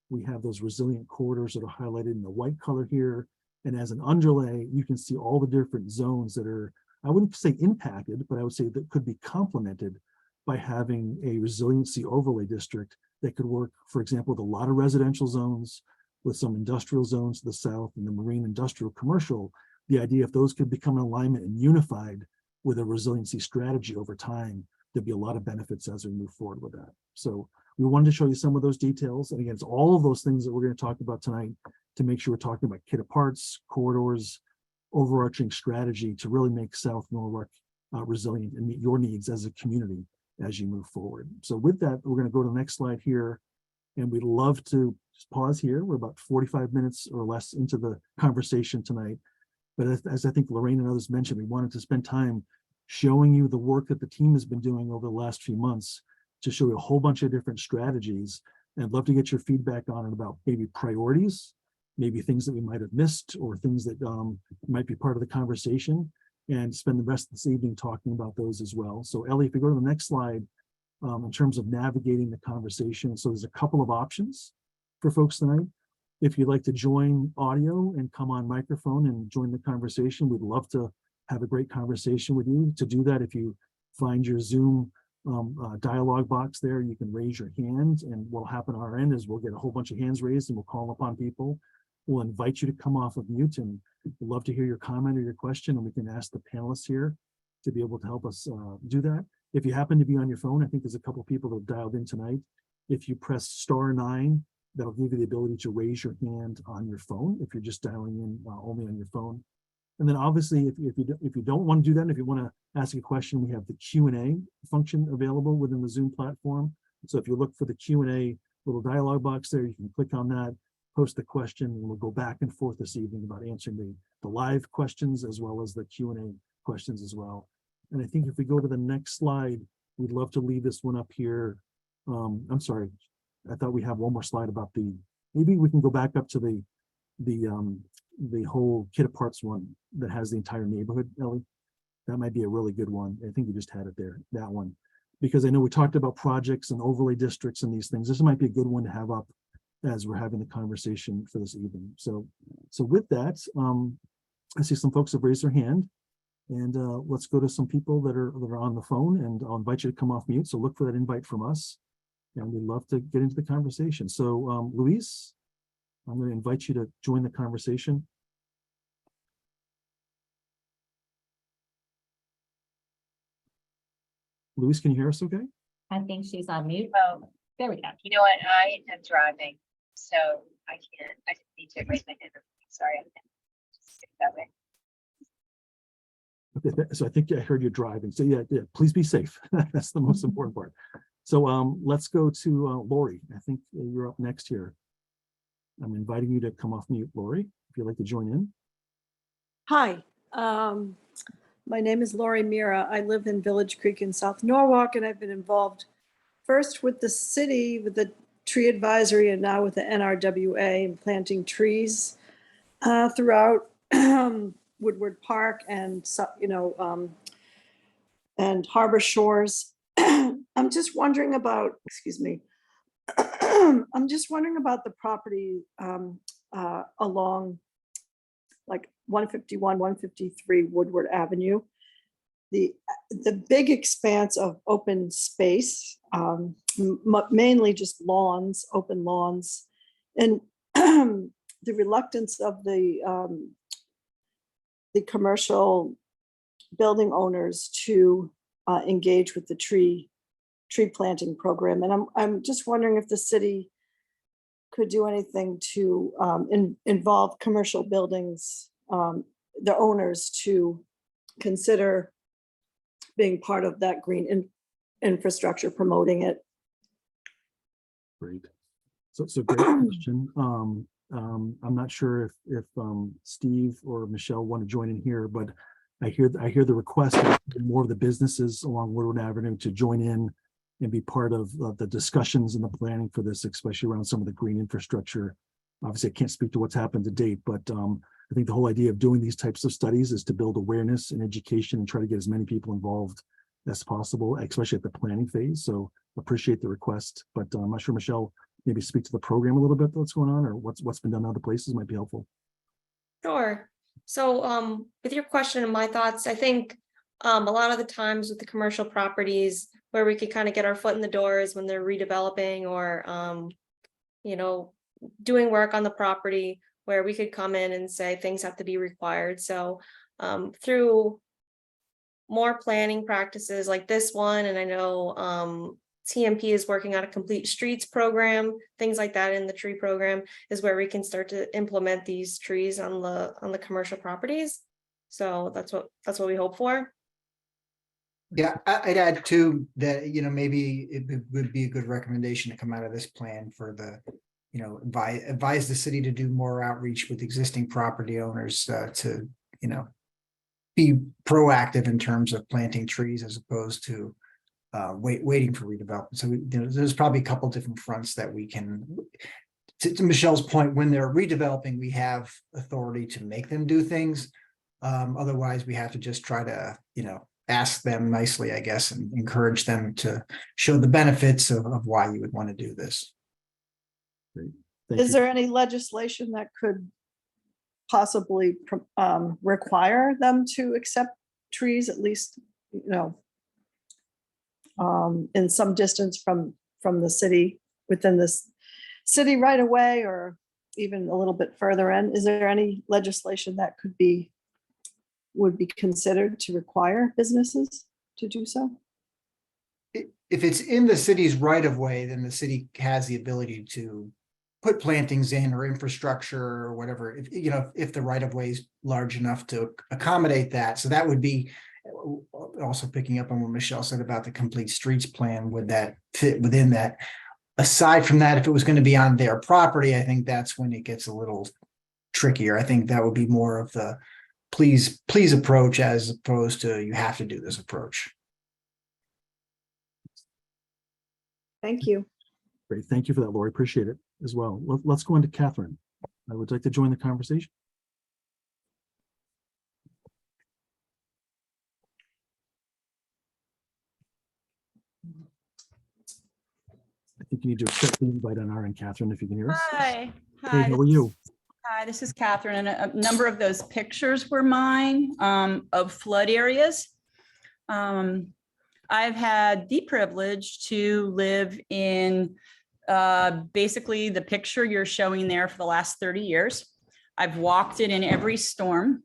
A: We have those resilient corridors that are highlighted in the white color here. And as an underlay, you can see all the different zones that are, I wouldn't say impacted, but I would say that could be complemented by having a resiliency overlay district that could work, for example, with a lot of residential zones, with some industrial zones to the south and the marine industrial commercial. The idea if those could become in alignment and unified with a resiliency strategy over time, there'd be a lot of benefits as we move forward with that. So we wanted to show you some of those details. And again, it's all of those things that we're going to talk about tonight to make sure we're talking about kit parts, corridors, overarching strategy to really make South Norwalk resilient and meet your needs as a community as you move forward. So with that, we're going to go to the next slide here. And we'd love to just pause here. We're about 45 minutes or less into the conversation tonight. But as I think Lorraine and others mentioned, we wanted to spend time showing you the work that the team has been doing over the last few months to show you a whole bunch of different strategies. And I'd love to get your feedback on it about maybe priorities, maybe things that we might have missed or things that might be part of the conversation, and spend the rest of this evening talking about those as well. So Ellie, if you go to the next slide, in terms of navigating the conversation. So there's a couple of options for folks tonight. If you'd like to join audio and come on microphone and join the conversation, we'd love to have a great conversation with you. To do that, if you find your Zoom dialogue box there, you can raise your hand, and what'll happen on our end is we'll get a whole bunch of hands raised and we'll call upon people. We'll invite you to come off of mute, and we'd love to hear your comment or your question, and we can ask the panelists here to be able to help us do that. If you happen to be on your phone, I think there's a couple of people that have dialed in tonight. If you press *9, that'll give you the ability to raise your hand on your phone if you're just dialing in only on your phone. And then obviously, if you don't want to do that, if you want to ask a question, we have the Q&A function available within the Zoom platform. So if you look for the Q&A little dialogue box there, you can click on that, post the question, and we'll go back and forth this evening about answering the live questions as well as the Q&A questions as well. And I think if we go to the next slide, we'd love to leave this one up here. I'm sorry, I thought we have one more slide about maybe we can go back up to the whole kit parts one that has the entire neighborhood, Ellie. That might be a really good one. I think we just had it there, that one. because I know we talked about projects and overlay districts and these things. This might be a good one to have up as we're having the conversation for this evening. So with that, I see some folks have raised their hand, and let's go to some people that are on the phone, and I'll invite you to come off mute. So look for that invite from us, and we'd love to get into the conversation. So Luis, I'm going to invite you to join the conversation. Luis, can you hear us okay?
C: I think she's on mute.
E: Oh,
C: There we go.
E: you know what? I am driving, so I can't. I just need to raise my hand. Sorry, I can't stick that way.
A: Okay, so I think I heard you driving. So yeah, please be safe. That's the most important part. So let's go to Lori. I think you're up next here. I'm inviting you to come off mute, Lori, if you'd like to join in.
F: Hi, my name is Lori Mira. I live in Village Creek in South Norwalk, and I've been involved first with the city, with the tree advisory, and now with the NRWA and planting trees throughout Woodward Park and, and Harbor Shores. I'm just wondering about, excuse me, I'm just wondering about the property along like 151, 153 Woodward Avenue. The big expanse of open space, mainly just lawns, open lawns, and the reluctance of the commercial building owners to engage with the tree planting program. And I'm just wondering if the city could do anything to involve commercial buildings, the owners, to consider being part of that green infrastructure, promoting it.
A: Great. So great question. I'm not sure if Steve or Michelle want to join in here, but I hear the request of more of the businesses along Woodward Avenue to join in and be part of the discussions and the planning for this, especially around some of the green infrastructure. Obviously, I can't speak to what's happened to date, but I think the whole idea of doing these types of studies is to build awareness and education and try to get as many people involved as possible, especially at the planning phase. So appreciate the request, but I'm not sure, Michelle, maybe speak to the program a little bit, what's going on, or what's been done in other places might be helpful.
B: Sure. So with your question and my thoughts, I think a lot of the times with the commercial properties where we could kind of get our foot in the doors when they're redeveloping or doing work on the property, where we could come in and say things have to be required. So through more planning practices like this one, and I know TMP is working on a complete streets program, things like that in the tree program is where we can start to implement these trees on the commercial properties. So that's what we hope for.
G: Yeah, I'd add too that, maybe it would be a good recommendation to come out of this plan for the, advise the city to do more outreach with existing property owners to, be proactive in terms of planting trees as opposed to waiting for redevelopment. So there's probably a couple different fronts that we can, to Michelle's point, when they're redeveloping, we have authority to make them do things. Otherwise, we have to just try to, ask them nicely, I guess, and encourage them to show the benefits of why you would want to do this.
A: Great. Thank
F: Is
A: you.
F: there any legislation that could possibly require them to accept trees, at least, in some distance from the city, within this city right away, or even a little bit further in? Is there any legislation that would be considered to require businesses to do so?
G: If it's in the city's right of way, then the city has the ability to put plantings in or infrastructure or whatever, if the right of way is large enough to accommodate that. So that would be also picking up on what Michelle said about the complete streets plan. Would that fit within that? Aside from that, if it was going to be on their property, I think that's when it gets a little trickier. I think that would be more of the please approach as opposed to you have to do this approach.
F: Thank you.
A: Great. Thank you for that, Lori. Appreciate it as well. Let's go into Catherine. I would like to join the conversation. think you need to accept the invite on our end, Catherine, if you can hear us.
H: Hi.
A: Hey,
H: Hi.
A: how are you?
H: Hi, this is Catherine, and a number of those pictures were mine of flood areas. I've had the privilege to live in basically the picture you're showing there for the last 30 years. I've walked it in every storm,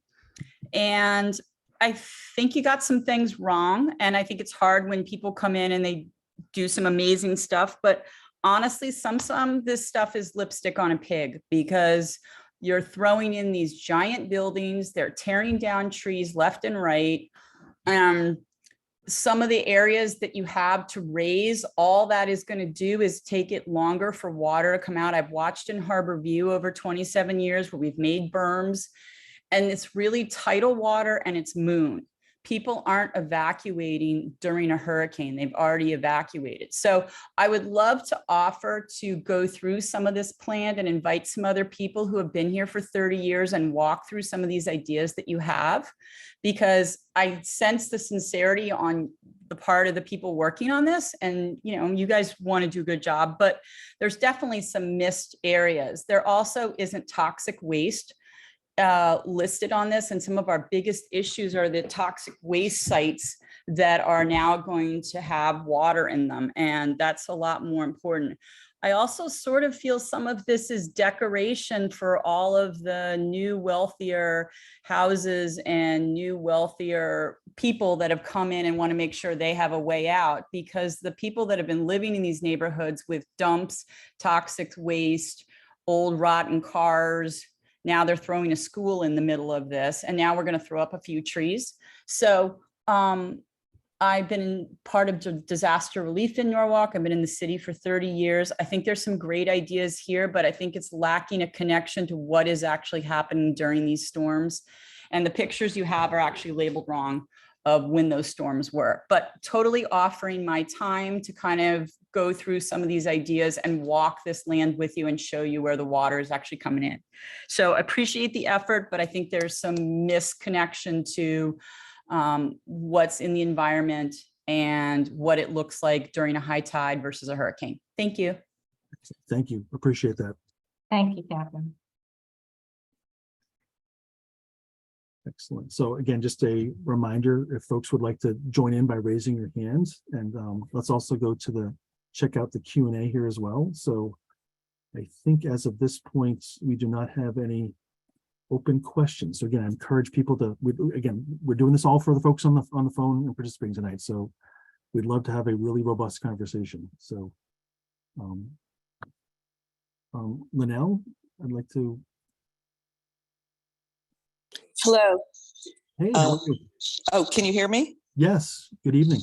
H: and I think you got some things wrong. And I think it's hard when people come in and they do some amazing stuff, but honestly, some this stuff is lipstick on a pig, because you're throwing in these giant buildings, they're tearing down trees left and right. Some of the areas that you have to raise, all that is going to do is take it longer for water to come out. I've watched in Harbor View over 27 years where we've made berms, and it's really tidal water and it's moon. People aren't evacuating during a hurricane. They've already evacuated. So I would love to offer to go through some of this plan and invite some other people who have been here for 30 years and walk through some of these ideas that you have, because I sense the sincerity on the part of the people working on this. And, you know, you guys want to do a good job, but there's definitely some missed areas. There also isn't toxic waste listed on this, and some of our biggest issues are the toxic waste sites that are now going to have water in them, and that's a lot more important. I also sort of feel some of this is decoration for all of the new wealthier houses and new wealthier people that have come in and want to make sure they have a way out, because the people that have been living in these neighborhoods with dumps, toxic waste, old rotten cars, now they're throwing a school in the middle of this, and now we're going to throw up a few trees. So I've been part of disaster relief in Norwalk. I've been in the city for 30 years. I think there's some great ideas here, but I think it's lacking a connection to what is actually happening during these storms. And the pictures you have are actually labeled wrong of when those storms were, but totally offering my time to kind of go through some of these ideas and walk this land with you and show you where the water is actually coming in. So I appreciate the effort, but I think there's some misconnection to what's in the environment and what it looks like during a high tide versus a hurricane. Thank you.
A: Thank you. Appreciate that.
C: Thank you, Catherine.
A: Excellent. So again, just a reminder, if folks would like to join in by raising your hands, and let's also go to check out the Q&A here as well. So I think as of this point, we do not have any open questions. So again, I encourage people to, we're doing this all for the folks on the phone and participating tonight. So we'd love to have a really robust conversation. So Linnell, I'd like to.
I: Hello.
A: Hey, how are you?
I: Oh, can you hear me?
A: Yes, good evening.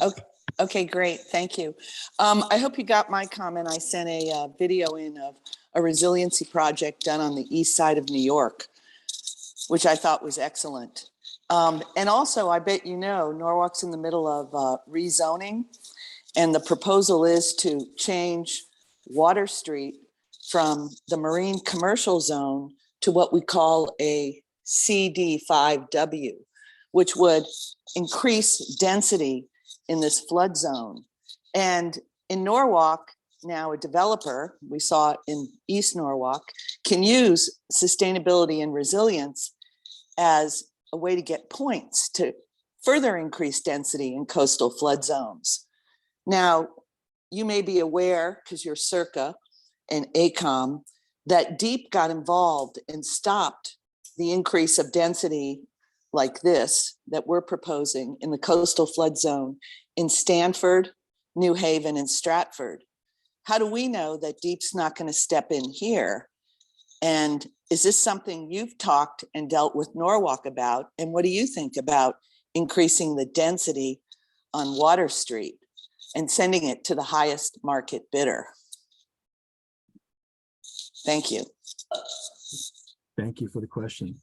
I: Okay, great. Thank you. I hope you got my comment. I sent a video in of a resiliency project done on the east side of New York, which I thought was excellent. And also, I bet you know, Norwalk's in the middle of rezoning, and the proposal is to change Water Street from the marine commercial zone to what we call a CD5W, which would increase density in this flood zone. And in Norwalk, now a developer, we saw it in East Norwalk, can use sustainability and resilience as a way to get points to further increase density in coastal flood zones. Now, you may be aware, because you're Circa and AECOM, that DEEP got involved and stopped the increase of density like this that we're proposing in the coastal flood zone in Stanford, New Haven, and Stratford. How do we know that DEEP's not going to step in here? And is this something you've talked and dealt with Norwalk about? And what do you think about increasing the density on Water Street and sending it to the highest market bidder? Thank you.
A: Thank you for the question.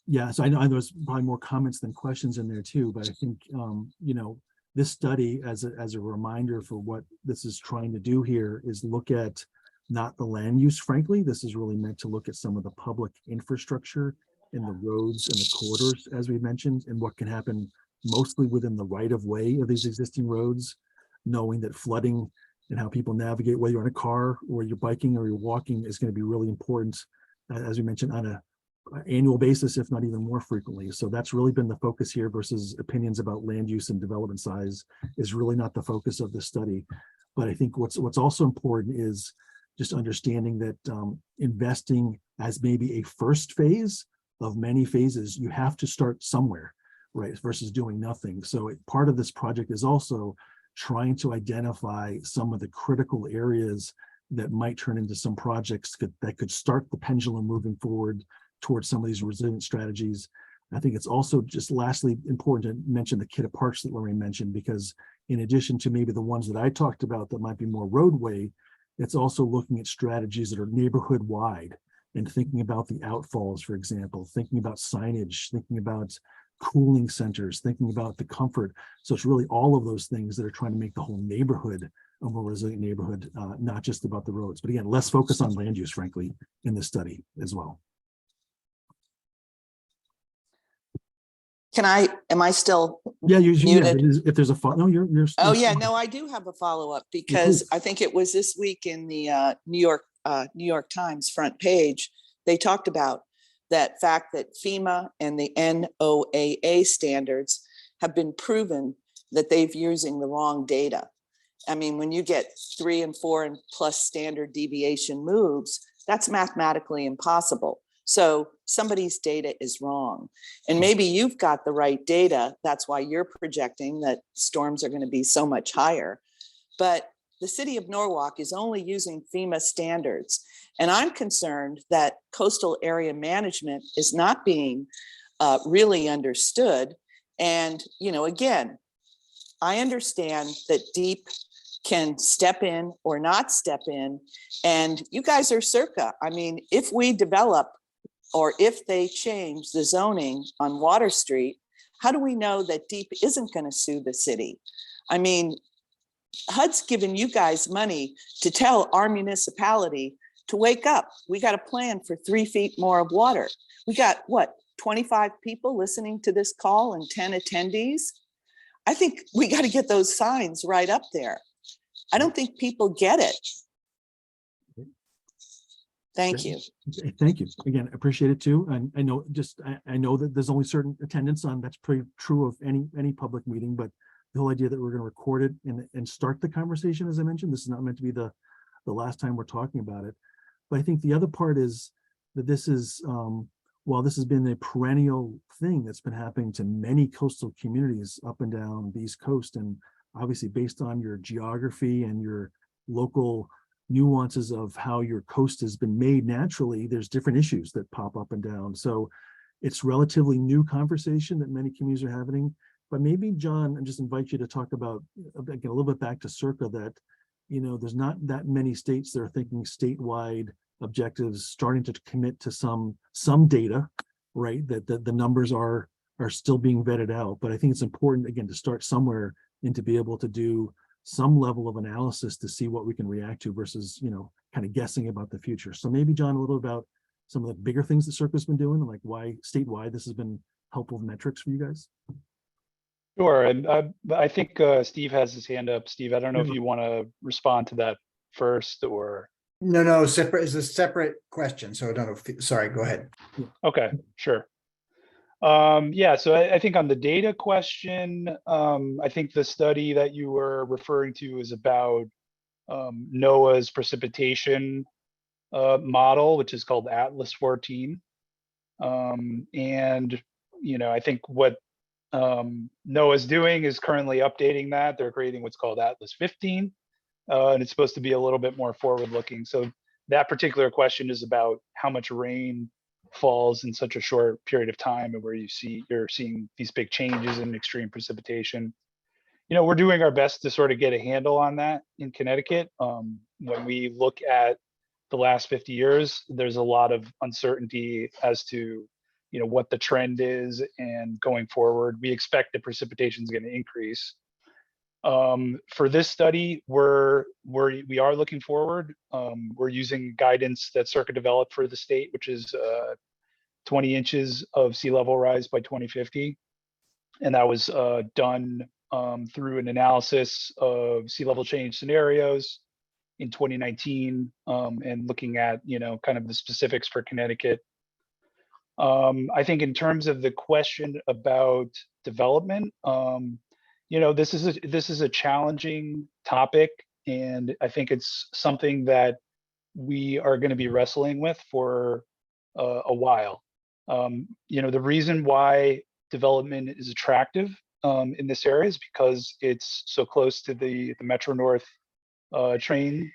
A: Yeah, so I know there's probably more comments than questions in there too, but I think, you know, this study as a reminder for what this is trying to do here is look at not the land use, frankly. This is really meant to look at some of the public infrastructure in the roads and the corridors, as we mentioned, and what can happen mostly within the right of way of these existing roads, knowing that flooding and how people navigate, whether you're in a car or you're biking or you're walking, is going to be really important, as we mentioned, on a annual basis, if not even more frequently. So that's really been the focus here, versus opinions about land use and development size is really not the focus of this study. But I think what's also important is just understanding that investing as maybe a first phase of many phases, you have to start somewhere, right? Versus doing nothing. So part of this project is also trying to identify some of the critical areas that might turn into some projects that could start the pendulum moving forward towards some of these resilient strategies. I think it's also just lastly important to mention the kit of parks that Lorraine mentioned, because in addition to maybe the ones that I talked about that might be more roadway, it's also looking at strategies that are neighborhood wide and thinking about the outfalls, for example, thinking about signage, thinking about cooling centers, thinking about the comfort. So it's really all of those things that are trying to make the whole neighborhood a more resilient neighborhood, not just about the roads. But again, less focus on land use, frankly, in this study as well.
I: Am I still
A: Yeah,
I: muted?
A: if there's a no, you're
I: Oh,
A: still
I: yeah,
A: fine.
I: no, I do have a follow-up
A: Yeah,
I: because
A: please.
I: I think it was this week in the New York Times front page. They talked about that fact that FEMA and the NOAA standards have been proven that they've using the wrong data. I mean, when you get 3 and 4 and plus standard deviation moves, that's mathematically impossible. So somebody's data is wrong. And maybe you've got the right data. That's why you're projecting that storms are going to be so much higher. But the city of Norwalk is only using FEMA standards. And I'm concerned that coastal area management is not being really understood. And, you know, again, I understand that DEEP can step in or not step in. And you guys are circa. I mean, if we develop or if they change the zoning on Water Street, how do we know that DEEP isn't going to sue the city? I mean, HUD's given you guys money to tell our municipality to wake up. We got a plan for 3 feet more of water. We got what, 25 people listening to this call and 10 attendees? I think we got to get those signs right up there. I don't think people get it. Thank you.
A: Okay, thank you. Again, appreciate it too. And I know I know that there's only certain attendance on, that's pretty true of any public meeting, but the whole idea that we're going to record it and start the conversation, as I mentioned, this is not meant to be the last time we're talking about it. But I think the other part is that this is, while this has been a perennial thing that's been happening to many coastal communities up and down the East Coast, and obviously based on your geography and your local nuances of how your coast has been made naturally, there's different issues that pop up and down. So it's relatively new conversation that many communities are having. But maybe, John, I just invite you to talk about, again, a little bit back to Circa, that, you know, there's not that many states that are thinking statewide objectives, starting to commit to some data, right? That the numbers are still being vetted out. But I think it's important, again, to start somewhere and to be able to do some level of analysis to see what we can react to versus, you know, kind of guessing about the future. So maybe, John, a little about some of the bigger things that Circa's been doing and like why statewide this has been helpful metrics for you guys.
D: Sure, and I think Steve has his hand up. Steve, I don't know if you want to respond to that first or.
G: No, separate is a separate question. So I don't know. Sorry, go ahead.
D: Okay, sure. Yeah, so I think on the data question, I think the study that you were referring to is about NOAA's precipitation model, which is called Atlas 14. And, you know, I think what NOAA's doing is currently updating that. They're creating what's called Atlas 15, and it's supposed to be a little bit more forward-looking. So that particular question is about how much rain falls in such a short period of time, and where you're seeing these big changes in extreme precipitation. You know, we're doing our best to sort of get a handle on that in Connecticut. When we look at the last 50 years, there's a lot of uncertainty as to, you know, what the trend is, and going forward, we expect the precipitation is going to increase. For this study, we are looking forward. We're using guidance that Circa developed for the state, which is 20 inches of sea level rise by 2050. And that was done through an analysis of sea level change scenarios in 2019, and looking at, kind of the specifics for Connecticut. I think in terms of the question about development, this is a challenging topic, and I think it's something that we are going to be wrestling with for a while. The reason why development is attractive in this area is because it's so close to the Metro North train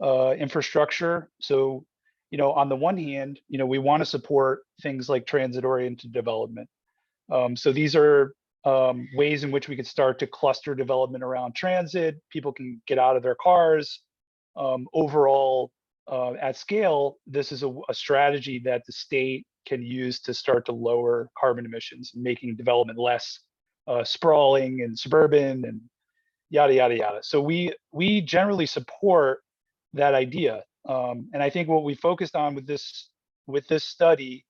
D: infrastructure. So, on the one hand, we want to support things like transit-oriented development. So these are ways in which we could start to cluster development around transit. People can get out of their cars. Overall, at scale, this is a strategy that the state can use to start to lower carbon emissions, making development less sprawling and suburban and yada, yada, yada. So we generally support that idea. And I think what we focused on with this study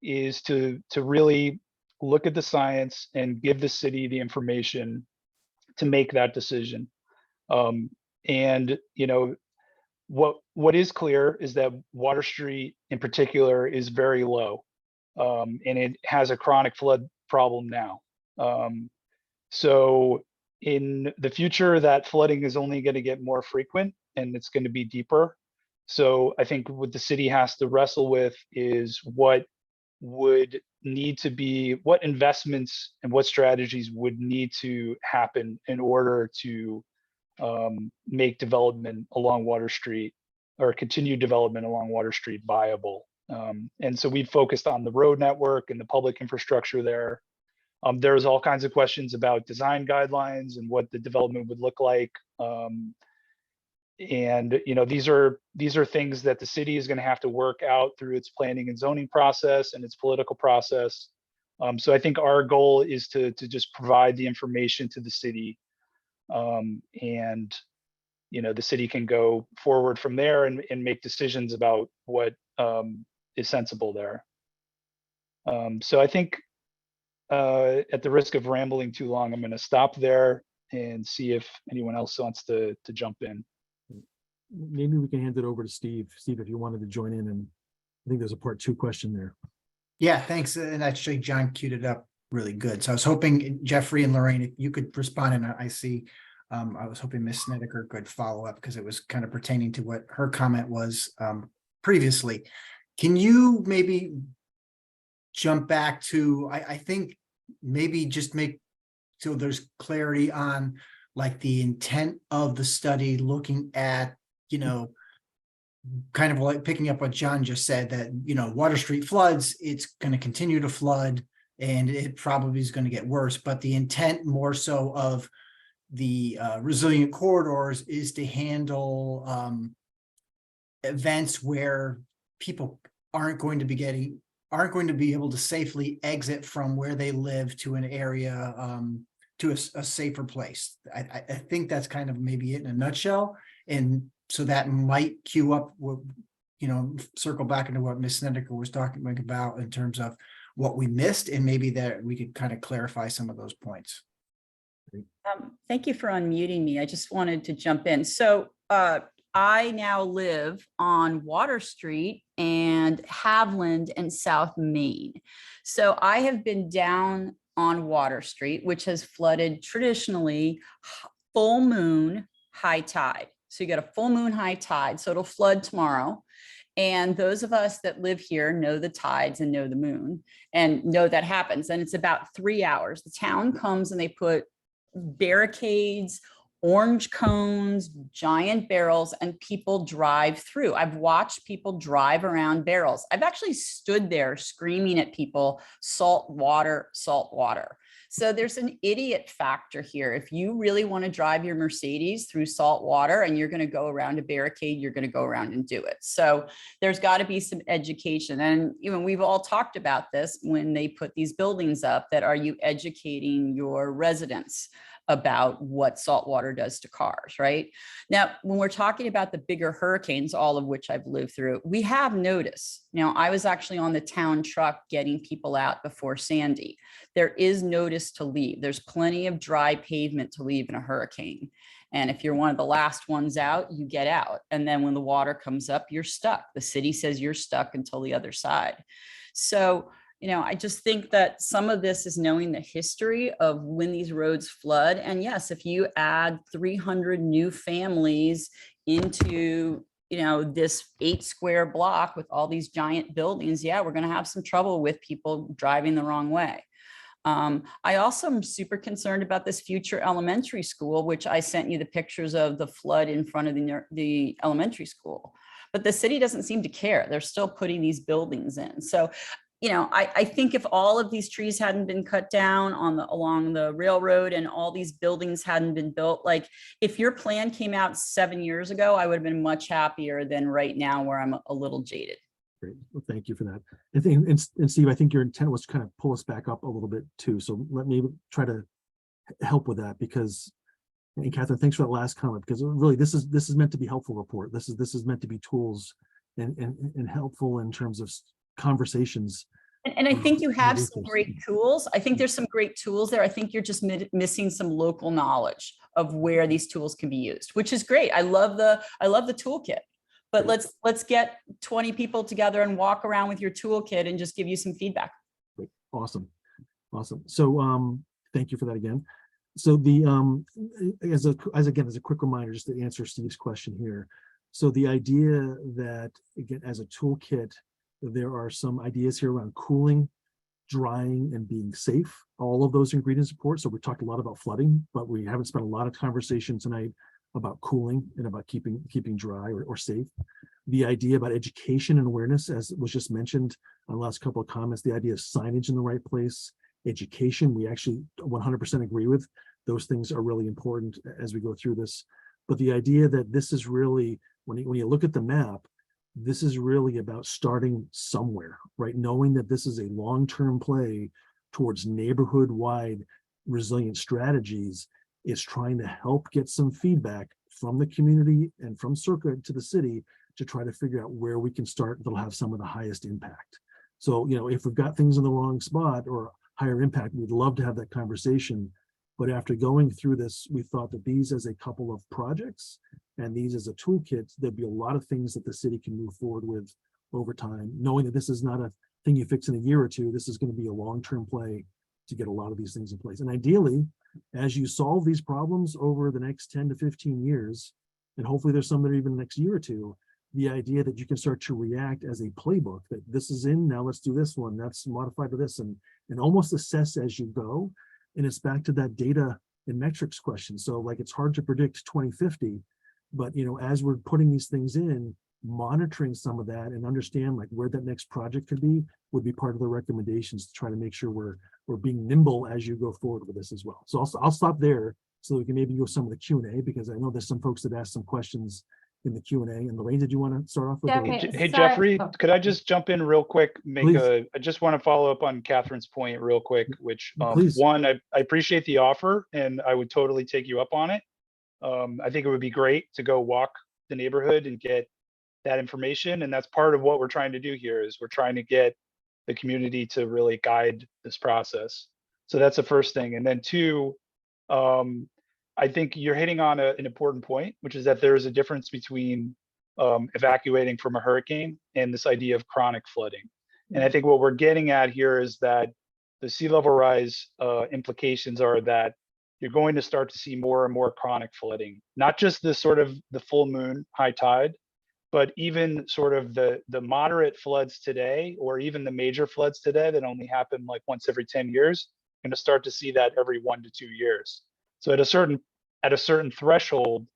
D: is to really look at the science and give the city the information to make that decision. And what is clear is that Water Street in particular is very low, and it has a chronic flood problem now. So in the future, that flooding is only going to get more frequent and it's going to be deeper. So I think what the city has to wrestle with is what investments and what strategies would need to happen in order to make development along Water Street, or continue development along Water Street, viable. And so we focused on the road network and the public infrastructure there. There's all kinds of questions about design guidelines and what the development would look like. And these are things that the city is going to have to work out through its planning and zoning process and its political process. So I think our goal is to just provide the information to the city, and the city can go forward from there and make decisions about what is sensible there. So I think at the risk of rambling too long, I'm going to stop there and see if anyone else wants to jump in.
A: Maybe we can hand it over to Steve. Steve, if you wanted to join in, and I think there's a part 2 question there.
G: Yeah, thanks. And actually, John queued it up really good. So I was hoping Jeffrey and Lorraine, if you could respond, and I see, I was hoping Ms. Snedeker could follow up because it was kind of pertaining to what her comment was previously. Can you maybe jump back to, I think maybe just make so there's clarity on like the intent of the study, looking at, kind of like picking up what John just said, that, Water Street floods, it's going to continue to flood and it probably is going to get worse. But the intent more so of the resilient corridors is to handle events where people aren't going to be able to safely exit from where they live to an area, to a safer place. I think that's kind of maybe it in a nutshell. And so that might queue up, circle back into what Ms. Snedeker was talking about in terms of what we missed, and maybe that we could kind of clarify some of those points.
H: Thank you for unmuting me. I just wanted to jump in. So I now live on Water Street and Haviland and South Main. So I have been down on Water Street, which has flooded traditionally full moon, high tide. So you get a full moon, high tide, so it'll flood tomorrow. And those of us that live here know the tides and know the moon and know that happens. And it's about 3 hours. The town comes and they put barricades, orange cones, giant barrels, and people drive through. I've watched people drive around barrels. I've actually stood there screaming at people, salt water, salt water. So there's an idiot factor here. If you really want to drive your Mercedes through salt water and you're going to go around a barricade, you're going to go around and do it. So there's got to be some education. And we've all talked about this when they put these buildings up, that are you educating your residents about what salt water does to cars, right? Now, when we're talking about the bigger hurricanes, all of which I've lived through, we have notice. Now, I was actually on the town truck getting people out before Sandy. There is notice to leave. There's plenty of dry pavement to leave in a hurricane. And if you're one of the last ones out, you get out. And then when the water comes up, you're stuck. The city says you're stuck until the other side. So, I just think that some of this is knowing the history of when these roads flood. And yes, if you add 300 new families into, this 8 square block with all these giant buildings, yeah, we're going to have some trouble with people driving the wrong way. I also am super concerned about this future elementary school, which I sent you the pictures of the flood in front of the elementary school. But the city doesn't seem to care. They're still putting these buildings in. So, I think if all of these trees hadn't been cut down along the railroad and all these buildings hadn't been built, like if your plan came out 7 years ago, I would have been much happier than right now where I'm a little jaded.
A: Great. Well, thank you for that. And Steve, I think your intent was to kind of pull us back up a little bit too. So let me try to help with that because, and Catherine, thanks for that last comment, because really this is meant to be helpful report. This is meant to be tools and helpful in terms of conversations.
H: And I think you have some great tools. I think there's some great tools there. I think you're just missing some local knowledge of where these tools can be used, which is great. I love the toolkit. But let's get 20 people together and walk around with your toolkit and just give you some feedback.
A: Great. Awesome. So thank you for that again. So the as a quick reminder, just to answer Steve's question here. So the idea that, again, as a toolkit, there are some ideas here around cooling, drying, and being safe. All of those ingredients support. So we talked a lot about flooding, but we haven't spent a lot of conversation tonight about cooling and about keeping dry or safe. The idea about education and awareness, as was just mentioned on the last couple of comments, the idea of signage in the right place, education, we actually 100% agree with. Those things are really important as we go through this. But the idea that this is really, when you look at the map, this is really about starting somewhere, right? Knowing that this is a long-term play towards neighborhood-wide resilient strategies. Is trying to help get some feedback from the community and from Circa to the city to try to figure out where we can start that'll have some of the highest impact. So, if we've got things in the wrong spot or higher impact, we'd love to have that conversation. But after going through this, we thought that these as a couple of projects and these as a toolkit, there'd be a lot of things that the city can move forward with over time, knowing that this is not a thing you fix in a year or two. This is going to be a long-term play to get a lot of these things in place. And ideally, as you solve these problems over the next 10 to 15 years, and hopefully there's some that are even the next year or two, the idea that you can start to react as a playbook, that this is in, now let's do this one, that's modified to this, and almost assess as you go. And it's back to that data and metrics question. So like, it's hard to predict 2050, but as we're putting these things in, monitoring some of that and understand like where that next project could be would be part of the recommendations to try to make sure we're being nimble as you go forward with this as well. So I'll stop there so we can maybe go some of the Q&A, because I know there's some folks that asked some questions in the Q&A. And Lorraine, did you want to start off with?
D: Hey, Jeffrey, could I just jump in real quick? I just want to follow up on Catherine's point real quick, which one, I appreciate the offer and I would totally take you up on it. I think it would be great to go walk the neighborhood and get that information. And that's part of what we're trying to do here, is we're trying to get the community to really guide this process. So that's the first thing. And then two, I think you're hitting on an important point, which is that there is a difference between evacuating from a hurricane and this idea of chronic flooding. And I think what we're getting at here is that the sea level rise implications are that you're going to start to see more and more chronic flooding, not just the sort of the full moon high tide, but even sort of the moderate floods today, or even the major floods today that only happen like once every 10 years, going to start to see that every 1 to 2 years. So at a certain threshold,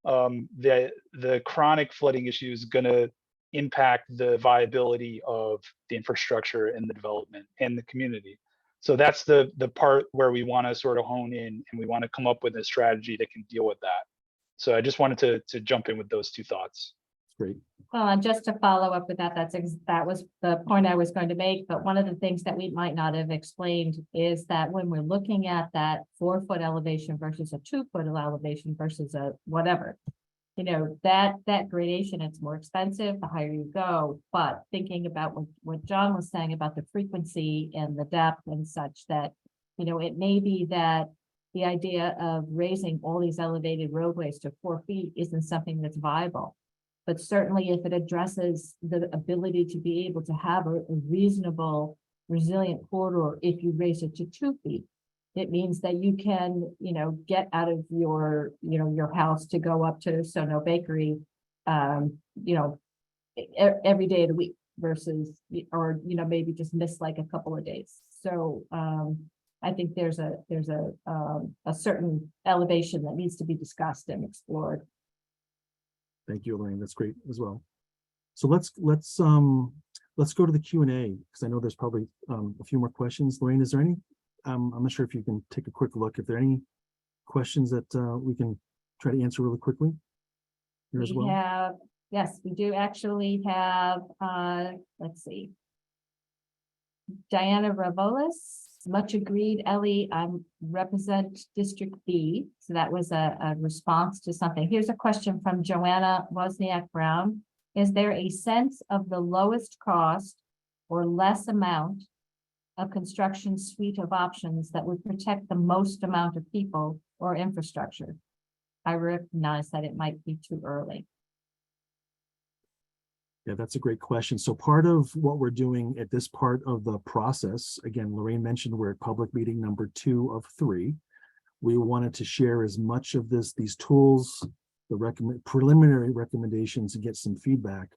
D: the chronic flooding issue is going to impact the viability of the infrastructure and the development and the community. So that's the part where we want to sort of hone in, and we want to come up with a strategy that can deal with that. So I just wanted to jump in with those two thoughts.
A: Great.
C: Well, and just to follow up with that, that was the point I was going to make, but one of the things that we might not have explained is that when we're looking at that 4-foot elevation versus a 2-foot elevation versus a whatever, you know, that gradation, it's more expensive the higher you go, but thinking about what John was saying about the frequency and the depth and such, that, you know, it may be that the idea of raising all these elevated roadways to 4 feet isn't something that's viable. But certainly if it addresses the ability to be able to have a reasonable, resilient corridor, if you raise it to 2 feet, it means that you can, you know, get out of your, you know, your house to go up to Sono Bakery, you know, every day of the week versus, or, you know, maybe just miss like a couple of days. So, I think there's a certain elevation that needs to be discussed and explored.
A: Thank you, Elaine. That's great as well. So let's go to the Q&A, because I know there's probably a few more questions. Lorraine, is there any? I'm not sure if you can take a quick look. If there are any questions that we can try to answer really quickly here as well.
C: Yes, we do actually have, let's see. Diana Ravolis, much agreed, Ellie, I represent District B. So that was a response to something. Here's a question from Joanna Wozniak Brown. Is there a sense of the lowest cost or less amount of construction suite of options that would protect the most amount of people or infrastructure? I recognize that it might be too early.
A: Yeah, that's a great question. So part of what we're doing at this part of the process, again, Lorraine mentioned we're at public meeting number 2 of 3. We wanted to share as much of these tools, the preliminary recommendations, and get some feedback.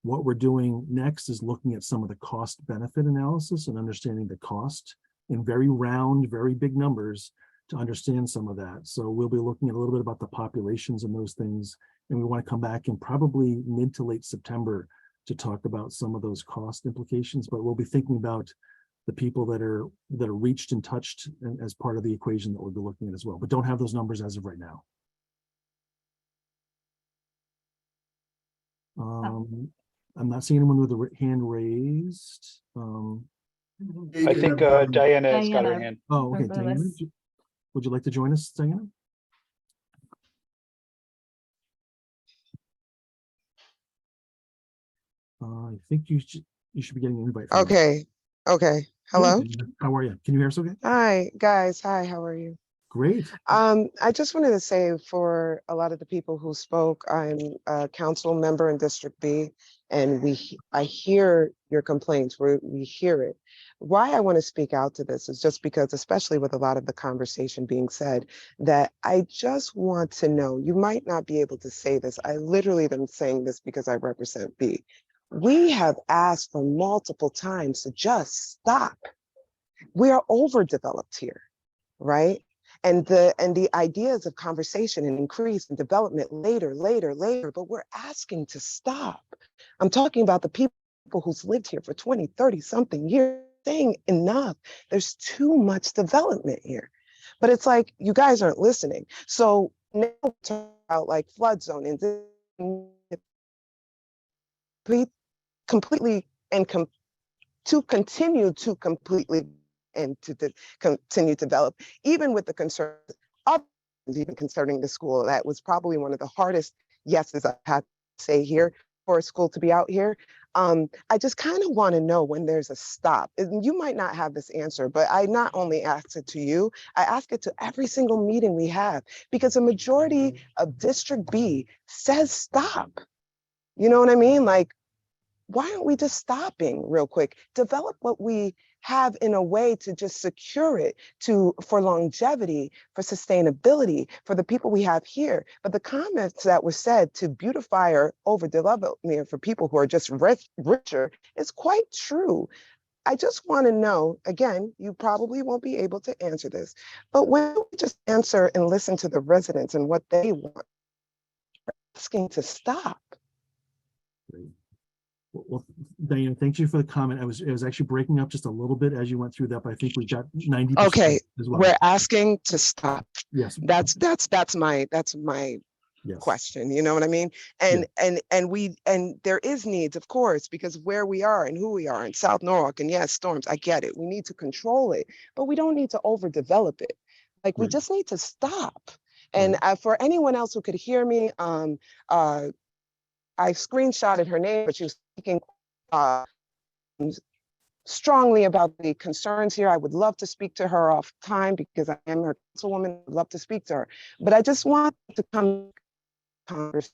A: What we're doing next is looking at some of the cost benefit analysis and understanding the cost in very round, very big numbers to understand some of that. So we'll be looking at a little bit about the populations and those things. And we want to come back in probably mid to late September to talk about some of those cost implications, but we'll be thinking about the people that are reached and touched as part of the equation that we'll be looking at as well, but don't have those numbers as of right now. I'm not seeing anyone with a hand raised.
D: I think Diana has got her
C: Diana.
D: hand.
A: Oh, okay, Diana,
C: Ravolis.
A: would you like to join us, Diana? I think you should be getting an invite. from me.
J: Okay.
A: Hey,
J: Hello.
A: Diana, how are you? Can you hear us okay?
J: Hi, guys. Hi, how are you?
A: Great.
J: I just wanted to say for a lot of the people who spoke, I'm a council member in District B, and I hear your complaints. We hear it. Why I want to speak out to this is just because, especially with a lot of the conversation being said, that I just want to know, you might not be able to say this. I literally am saying this because I represent B. We have asked for multiple times to just stop. We are overdeveloped here, right? And the ideas of conversation and increase and development later, but we're asking to stop. I'm talking about the people who's lived here for 20, 30 something years, saying enough. There's too much development here. But it's like, you guys aren't listening. So now we're talking about like flood zone and completely and to continue to completely and to continue to develop, even with the concerns of even concerning the school. That was probably one of the hardest yeses I had to say here for a school to be out here. I just kind of want to know when there's a stop. And you might not have this answer, but I not only ask it to you, I ask it to every single meeting we have, because a majority of District B says stop. You know what I mean? Like, why aren't we just stopping real quick? Develop what we have in a way to just secure it for longevity, for sustainability, for the people we have here. But the comments that were said to beautify or overdevelop for people who are just richer is quite true. I just want to know, again, you probably won't be able to answer this, but when we just answer and listen to the residents and what they want, asking to stop.
A: Great. Well, Diane, thank you for the comment. It was actually breaking up just a little bit as you went through that, but I think we got 90%.
J: Okay,
A: as well.
J: we're asking to stop.
A: Yes.
J: That's my
A: Yes.
J: question, you know what I mean? And there is needs, of course, because where we are and who we are in South Norwalk, and yes, storms, I get it. We need to control it, but we don't need to overdevelop it. Like we
A: Right.
J: just need to stop. And for anyone else who could hear me, I screenshotted her name, but she was speaking strongly about the concerns here. I would love to speak to her off time because I am her councilwoman. I'd love to speak to her, but I just want to come conversation.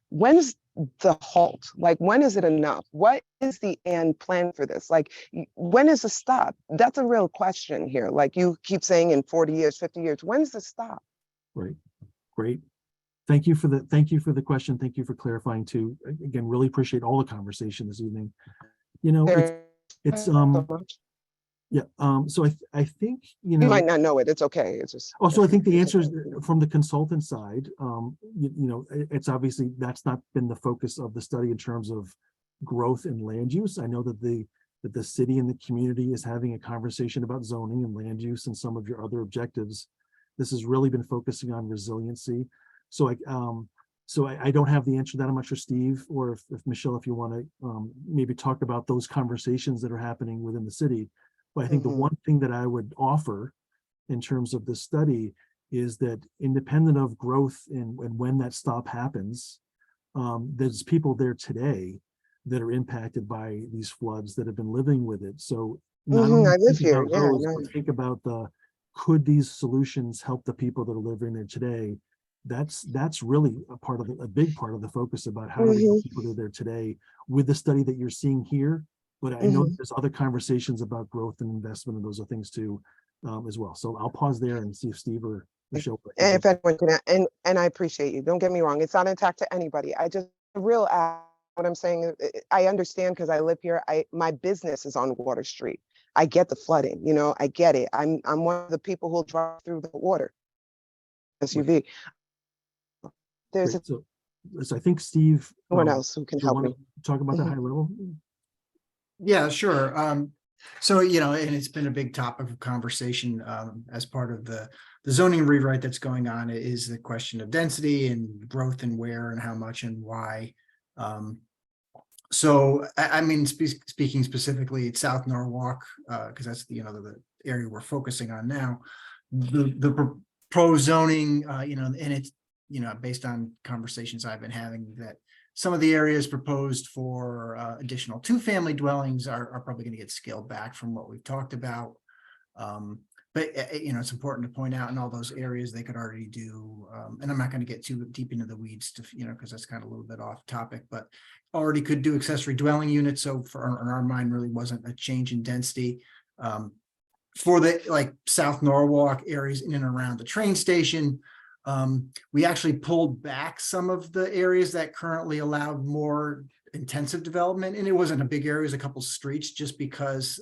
J: When's the halt? Like, when is it enough? What is the end plan for this? Like, when is the stop? That's a real question here. Like you keep saying in 40 years, 50 years, when's the stop?
A: Right. Great. Thank you for the question. Thank you for clarifying too. Again, really appreciate all the conversation this evening. You know, it's
J: So much.
A: yeah. So I think, you
J: You
A: know,
J: might not know it. It's okay. It's just.
A: also, I think the answer is from the consultant side. You know, it's obviously that's not been the focus of the study in terms of growth and land use. I know that the city and the community is having a conversation about zoning and land use and some of your other objectives. This has really been focusing on resiliency. So I don't have the answer to that. I'm not sure, Steve, or if Michelle, if you want to maybe talk about those conversations that are happening within the city. But I think the one thing that I would offer in terms of this study is that independent of growth and when that stop happens, there's people there today that are impacted by these floods that have been living with it. So not only
J: I live
A: think
J: here.
A: about
J: Yeah,
A: those,
J: no.
A: but think about could these solutions help the people that are living there today? That's really a big part of the focus about how do we help people that are there today with the study that you're seeing here. But I know there's other conversations about growth and investment, and those are things too, as well. So I'll pause there and see if Steve or Michelle.
J: And if anyone can, and I appreciate you. Don't get me wrong. It's not an attack to anybody. I just what I'm saying. I understand because I live here. My business is on Water Street. I get the flooding. You know, I get it. I'm one of the people who'll drive through the water. SUV. There's
A: Great. So I think Steve.
J: someone else who can
A: do you
J: help
A: want
J: me.
A: to talk about that high level?
G: Yeah, sure. So, you know, and it's been a big topic of conversation as part of the zoning rewrite that's going on is the question of density and growth and where and how much and why. So, I mean, speaking specifically at South Norwalk, because that's the area we're focusing on now, the proposed zoning, and it's, based on conversations I've been having, that some of the areas proposed for additional 2-family dwellings are probably going to get scaled back from what we've talked about. But it's important to point out in all those areas they could already do, and I'm not going to get too deep into the weeds to, because that's kind of a little bit off topic, but already could do accessory dwelling units. So in our mind, really wasn't a change in density. For the like South Norwalk areas in and around the train station, we actually pulled back some of the areas that currently allowed more intensive development, and it wasn't a big area, it was a couple streets, just because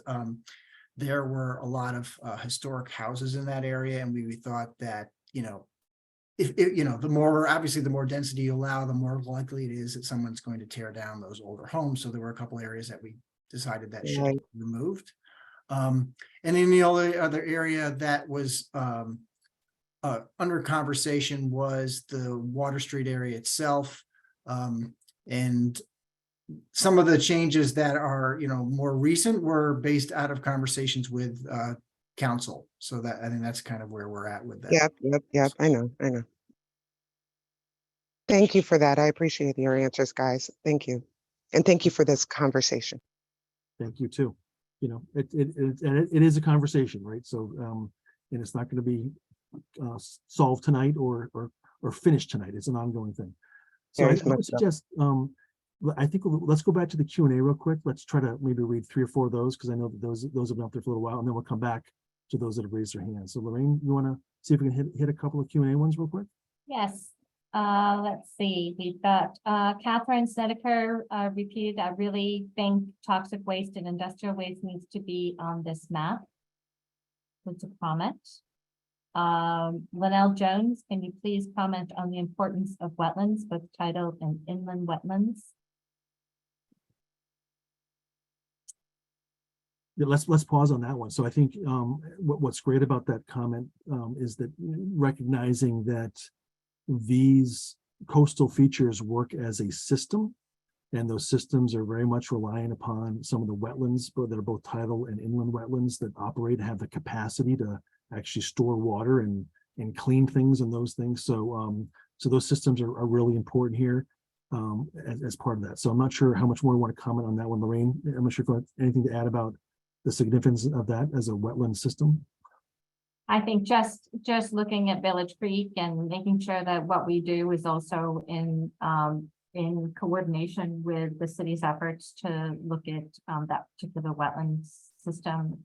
G: there were a lot of historic houses in that area, and we thought that if the more density you allow, the more likely it is that someone's going to tear down those older homes. So there were a couple areas that we decided that should be removed. And then the other area that was under conversation was the Water Street area itself. And some of the changes that are, more recent were based out of conversations with council. So that, I think that's kind of where we're at with that.
J: Yep. I know. Thank you for that. I appreciate your answers, guys. Thank you. And thank you for this conversation.
A: Thank you too. It is a conversation, right? So, and it's not going to be solved tonight or finished tonight. It's an ongoing thing. So I would suggest, I think let's go back to the Q&A real quick. Let's try to maybe read 3 or 4 of those, because I know that those have been up there for a little while, and then we'll come back to those that have raised their hands. So Lorraine, you want to see if we can hit a couple of Q&A ones real quick?
C: Yes. Let's see. We've got Catherine Snedeker repeated. I really think toxic waste and industrial waste needs to be on this map. That's a comment. Linnell Jones, can you please comment on the importance of wetlands, both tidal and inland wetlands?
A: Yeah, let's pause on that one. So I think what's great about that comment is that recognizing that these coastal features work as a system. And those systems are very much reliant upon some of the wetlands, but that are both tidal and inland wetlands that operate, have the capacity to actually store water and clean things and those things. So so those systems are really important here as part of that. So I'm not sure how much more you want to comment on that one, Lorraine. I'm not sure if you have anything to add about the significance of that as a wetland system.
C: I think just looking at Village Creek and making sure that what we do is also in coordination with the city's efforts to look at that particular wetlands system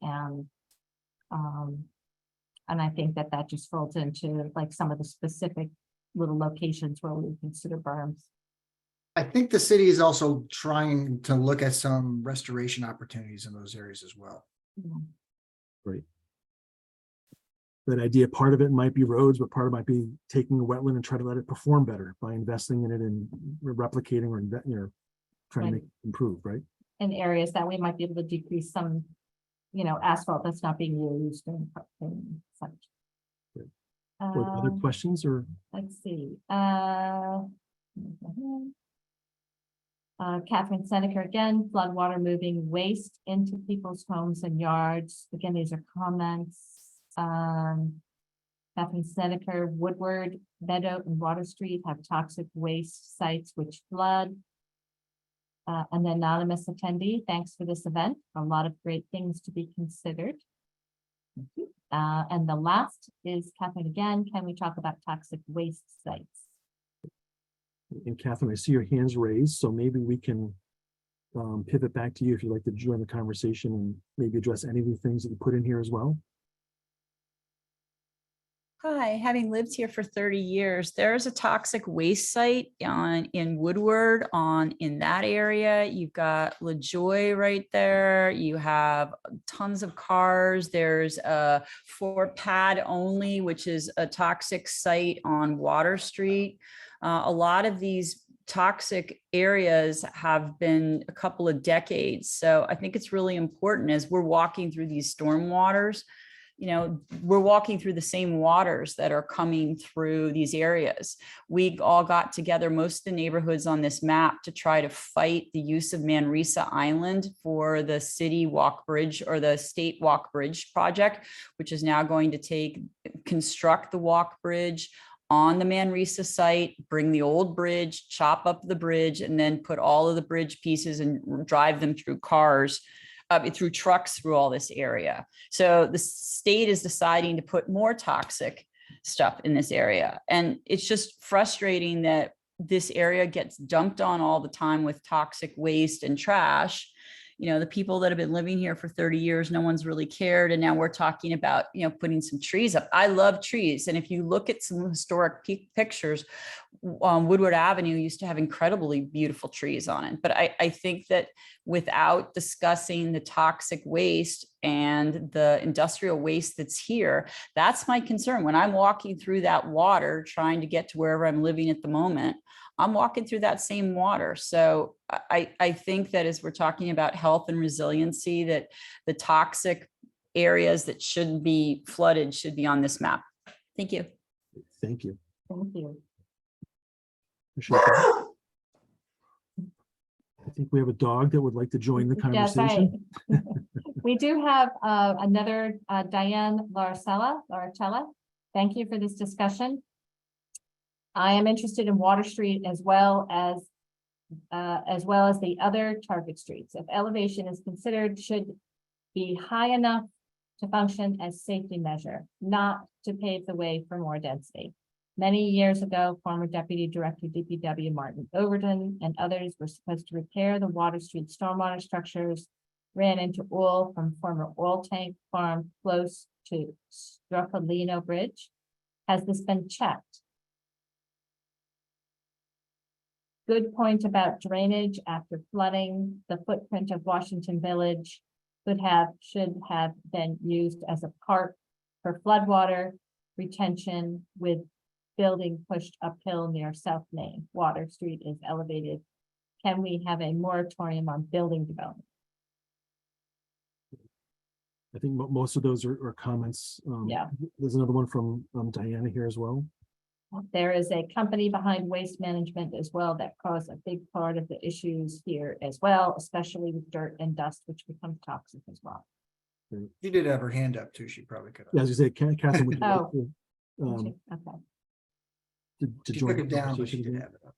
C: and I think that just folds into like some of the specific little locations where we consider berms.
G: I think the city is also trying to look at some restoration opportunities in those areas as well.
A: Right. That idea, part of it might be roads, but part of it might be taking a wetland and try to let it perform better by investing in it and replicating or trying to make it improve, right?
C: In areas that we might be able to decrease some, asphalt that's not being used and such.
A: Good. Other questions or?
C: Let's see. Catherine Seneca again, floodwater moving waste into people's homes and yards. Again, these are comments. Catherine Seneca, Woodward, Meadow and Water Street have toxic waste sites which flood. An anonymous attendee, thanks for this event. A lot of great things to be considered. And the last is Catherine again. Can we talk about toxic waste sites?
A: And Catherine, I see your hands raised, so maybe we can pivot back to you if you'd like to join the conversation and maybe address any of the things that you put in here as well.
H: Hi, having lived here for 30 years, there's a toxic waste site in Woodward in that area. You've got LaJoy right there. You have tons of cars. There's a for pad only, which is a toxic site on Water Street. A lot of these toxic areas have been a couple of decades. So I think it's really important as we're walking through these storm waters. We're walking through the same waters that are coming through these areas. We all got together, most of the neighborhoods on this map, to try to fight the use of Manresa Island for the city walk bridge or the state walk bridge project, which is now going to construct the walk bridge on the Manresa site, bring the old bridge, chop up the bridge, and then put all of the bridge pieces and drive them through through trucks through all this area. So the state is deciding to put more toxic stuff in this area. And it's just frustrating that this area gets dumped on all the time with toxic waste and trash. The people that have been living here for 30 years, no one's really cared. And now we're talking about, putting some trees up. I love trees. And if you look at some historic pictures, Woodward Avenue used to have incredibly beautiful trees on it. But I think that without discussing the toxic waste and the industrial waste that's here, that's my concern. When I'm walking through that water, trying to get to wherever I'm living at the moment, I'm walking through that same water. So I think that as we're talking about health and resiliency, that the toxic areas that shouldn't be flooded should be on this map. Thank you.
A: Thank you.
C: Thank you.
A: Appreciate that. I think we have a dog that would like to join the
C: Yes,
A: conversation.
C: we do have another Diane Larcella. Thank you for this discussion. I am interested in Water Street as well as the other target streets. If elevation is considered, should be high enough to function as safety measure, not to pave the way for more density. Many years ago, former Deputy Director DPW Martin Overton and others were supposed to repair the Water Street stormwater structures, ran into oil from former oil tank farm close to Struffalino Bridge. Has this been checked? Good point about drainage after flooding. The footprint of Washington Village should have been used as a park for floodwater retention with building pushed uphill near South Main. Water Street is elevated. Can we have a moratorium on building development?
A: I think most of those are comments.
C: Yeah.
A: There's another one from Diana here as well.
C: There is a company behind waste management as well that cause a big part of the issues here as well, especially with dirt and dust, which becomes toxic as well.
G: She did have her hand up too. She probably could
A: Yeah,
G: have.
A: as you say, Catherine, would you like
C: Oh.
A: to,
C: Okay.
A: to
G: She
A: join
G: took
A: the
G: it down, but
A: conversation
G: she did
A: again?
G: have it up.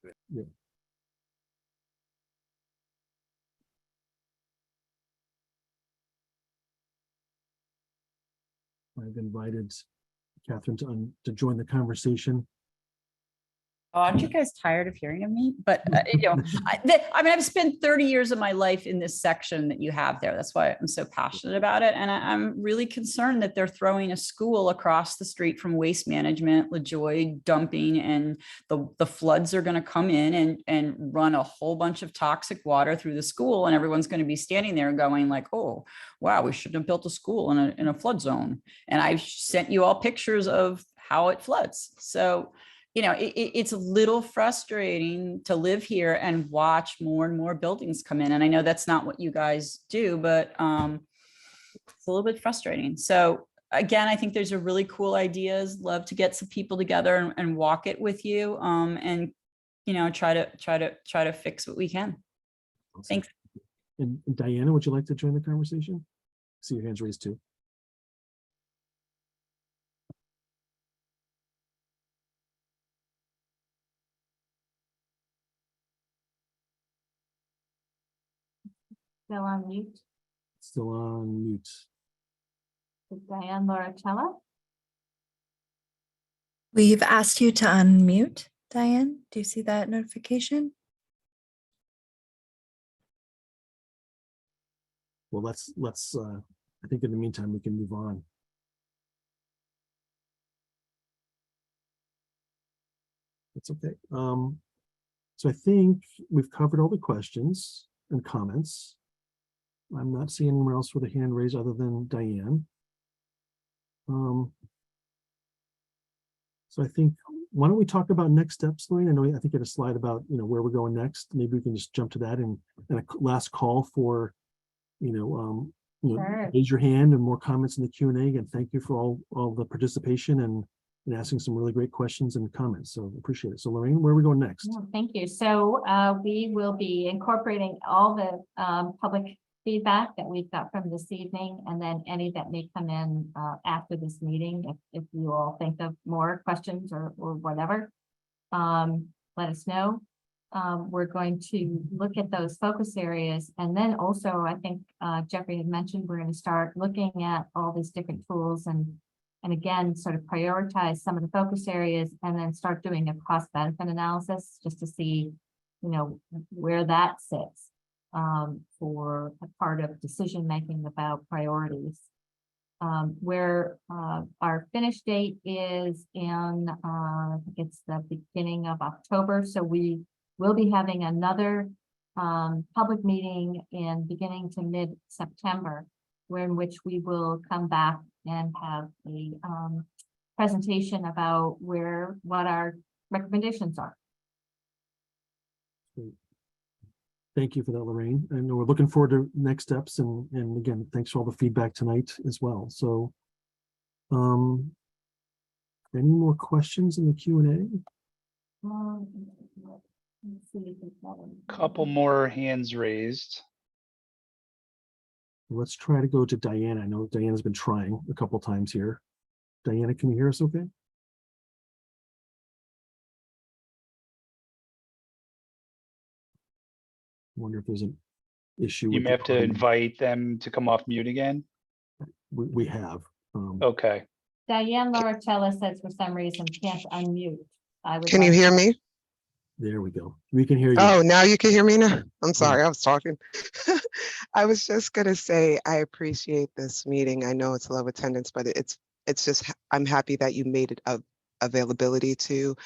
A: I've invited Catherine to join the conversation.
H: Oh, aren't you guys tired of hearing of me? But I mean, I've spent 30 years of my life in this section that you have there. That's why I'm so passionate about it. And I'm really concerned that they're throwing a school across the street from waste management, LaJoy dumping, and the floods are going to come in and run a whole bunch of toxic water through the school. And everyone's going to be standing there going like, oh, wow, we shouldn't have built a school in a flood zone. And I sent you all pictures of how it floods. So it's a little frustrating to live here and watch more and more buildings come in. And I know that's not what you guys do, but it's a little bit frustrating. So again, I think there's a really cool ideas. Love to get some people together and walk it with you, and try to fix what we can.
A: Awesome.
H: Thanks.
A: And Diana, would you like to join the conversation? See your hands raised too.
C: Still on mute.
A: Still on mute.
C: Diane Lauricella.
K: We've asked you to unmute, Diane. Do you see that notification?
A: Well, let's I think in the meantime, we can move on. That's okay. So I think we've covered all the questions and comments. I'm not seeing anyone else with a hand raised other than Diane. So I think, why don't we talk about next steps, Lorraine? I think you had a slide about, where we're going next. Maybe we can just jump to that and a last call for,
C: Sure.
A: raise your hand and more comments in the Q&A. Again, thank you for all the participation and asking some really great questions and comments. So appreciate it. So Lorraine, where are we going next?
C: Yeah, thank you. So we will be incorporating all the public feedback that we've got from this evening, and then any that may come in after this meeting. If you all think of more questions or whatever, let us know. We're going to look at those focus areas. And then also, I think Jeffrey had mentioned, we're going to start looking at all these different tools and again, sort of prioritize some of the focus areas and then start doing a cost benefit analysis just to see, where that sits for a part of decision making about priorities. Where our finish date is in, I think it's the beginning of October. So we will be having another public meeting in beginning to mid-September, in which we will come back and have a presentation about what our recommendations are.
A: Thank you for that, Lorraine. And we're looking forward to next steps. And again, thanks for all the feedback tonight as well. So any more questions in the Q&A?
C: Let's see if we've got any.
D: Couple more hands raised.
A: Let's try to go to Diana. I know Diana's been trying a couple times here. Diana, can you hear us okay? I wonder if there's an issue.
D: You
A: with
D: may
A: the
D: have to
A: audio.
D: invite them to come off mute again.
A: We have.
D: Okay.
C: Diane Lauricella says for some reason can't unmute.
J: Can you hear me?
A: There we go. We can hear you.
J: Oh, now you can hear me now? I'm
A: Yeah.
J: sorry, I was talking. I was just gonna say, I appreciate this meeting. I know it's low attendance, but it's just, I'm happy that you made it availability to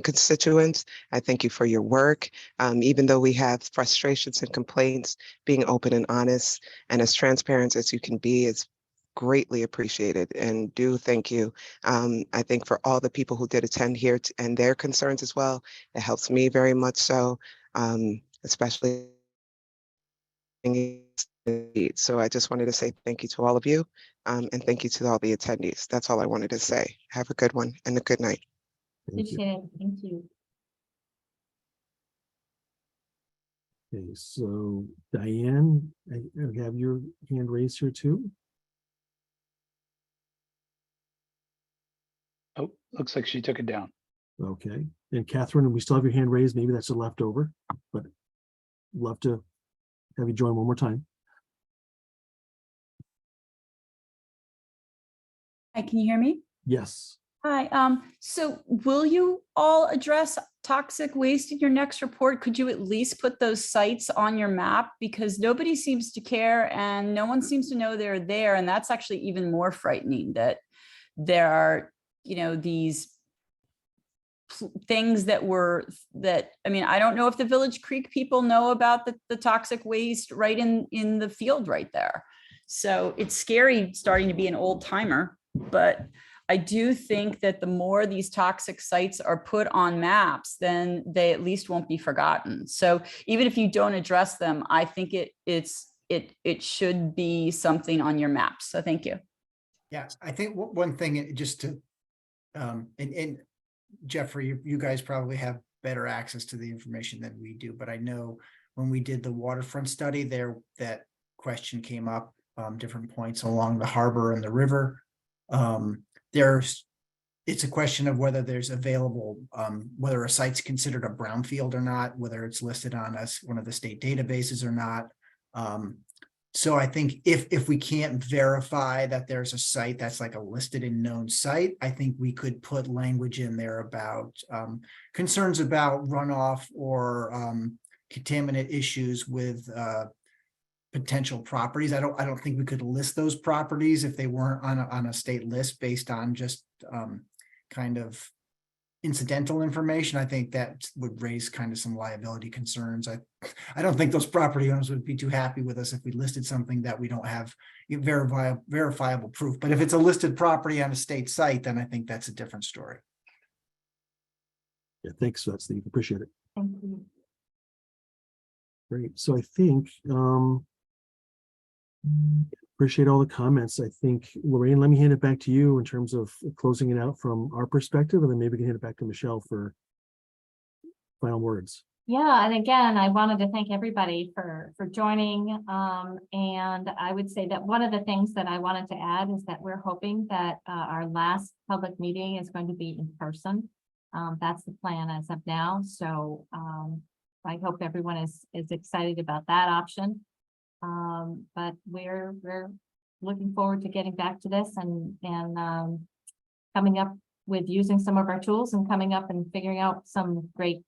J: constituents. I thank you for your work. Even though we have frustrations and complaints, being open and honest and as transparent as you can be is greatly appreciated, and do thank you. I think for all the people who did attend here and their concerns as well, it helps me very much so, especially. So I just wanted to say thank you to all of you, and thank you to all the attendees. That's all I wanted to say. Have a good one and a good night.
A: Thank you.
C: Appreciate it. Thank you.
A: Okay, so Diane, I have your hand raised here too.
D: Oh, looks like she took it down.
A: Okay, and Catherine, we still have your hand raised. Maybe that's a leftover, but love to have you join one more time.
H: Hi, can you hear me?
A: Yes.
H: Hi, so will you all address toxic waste in your next report? Could you at least put those sites on your map? Because nobody seems to care and no one seems to know they're there. And that's actually even more frightening that there are, these things that I mean, I don't know if the Village Creek people know about the toxic waste right in the field right there. So it's scary starting to be an old timer, but I do think that the more these toxic sites are put on maps, then they at least won't be forgotten. So even if you don't address them, I think it should be something on your maps. So thank you.
G: Yeah, I think one thing just to, and Jeffrey, you guys probably have better access to the information than we do, but I know when we did the waterfront study there, that question came up, different points along the harbor and the river. It's a question of whether there's available, whether a site's considered a brownfield or not, whether it's listed on one of the state databases or not. So I think if we can't verify that there's a site that's like a listed and known site, I think we could put language in there about concerns about runoff or contaminant issues with potential properties. I don't think we could list those properties if they weren't on a state list based on just kind of incidental information. I think that would raise kind of some liability concerns. I don't think those property owners would be too happy with us if we listed something that we don't have verifiable proof. But if it's a listed property on a state site, then I think that's a different story.
A: Yeah, thanks for that, Steve. Appreciate it.
C: Thank you.
A: Great. So I think appreciate all the comments. I think, Lorraine, let me hand it back to you in terms of closing it out from our perspective, and then maybe we can hand it back to Michelle for final words.
C: Yeah, and again, I wanted to thank everybody for joining. And I would say that one of the things that I wanted to add is that we're hoping that our last public meeting is going to be in person. That's the plan as of now. So I hope everyone is excited about that option. But we're looking forward to getting back to this and coming up with using some of our tools and coming up and figuring out some great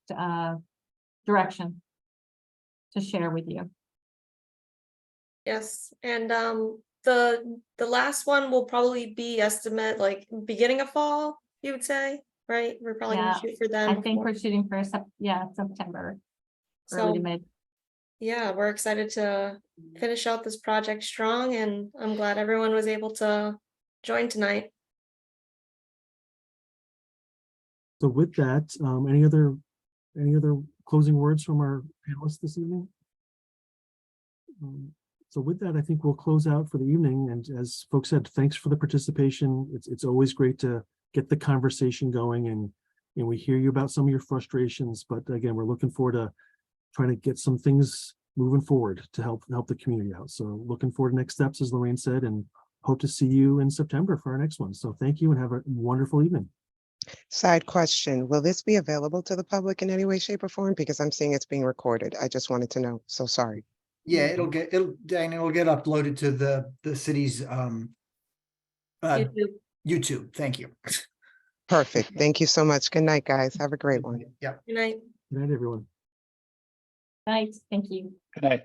C: direction to share with you.
B: Yes, and the last one will probably be estimate like beginning of fall, you would say, right? We're probably
C: Yeah,
B: gonna shoot for them.
C: I think we're shooting for September, early to
B: So
C: mid.
B: yeah, we're excited to finish out this project strong, and I'm glad everyone was able to join tonight.
A: So with that, any other closing words from our panelists this evening? So with that, I think we'll close out for the evening. And as folks said, thanks for the participation. It's always great to get the conversation going, and we hear you about some of your frustrations. But again, we're looking forward to trying to get some things moving forward to help the community out. So looking forward to next steps, as Lorraine said, and hope to see you in September for our next one. So thank you and have a wonderful evening.
J: Side question, will this be available to the public in any way, shape, or form? Because I'm seeing it's being recorded. I just wanted to know. So sorry.
G: Yeah, it'll get uploaded to the city's YouTube. Thank you.
J: Perfect. Thank you so much. Good night, guys. Have a great one.
G: Yeah.
B: Good night.
A: Good night, everyone.
C: Night, thank you.
D: Good night.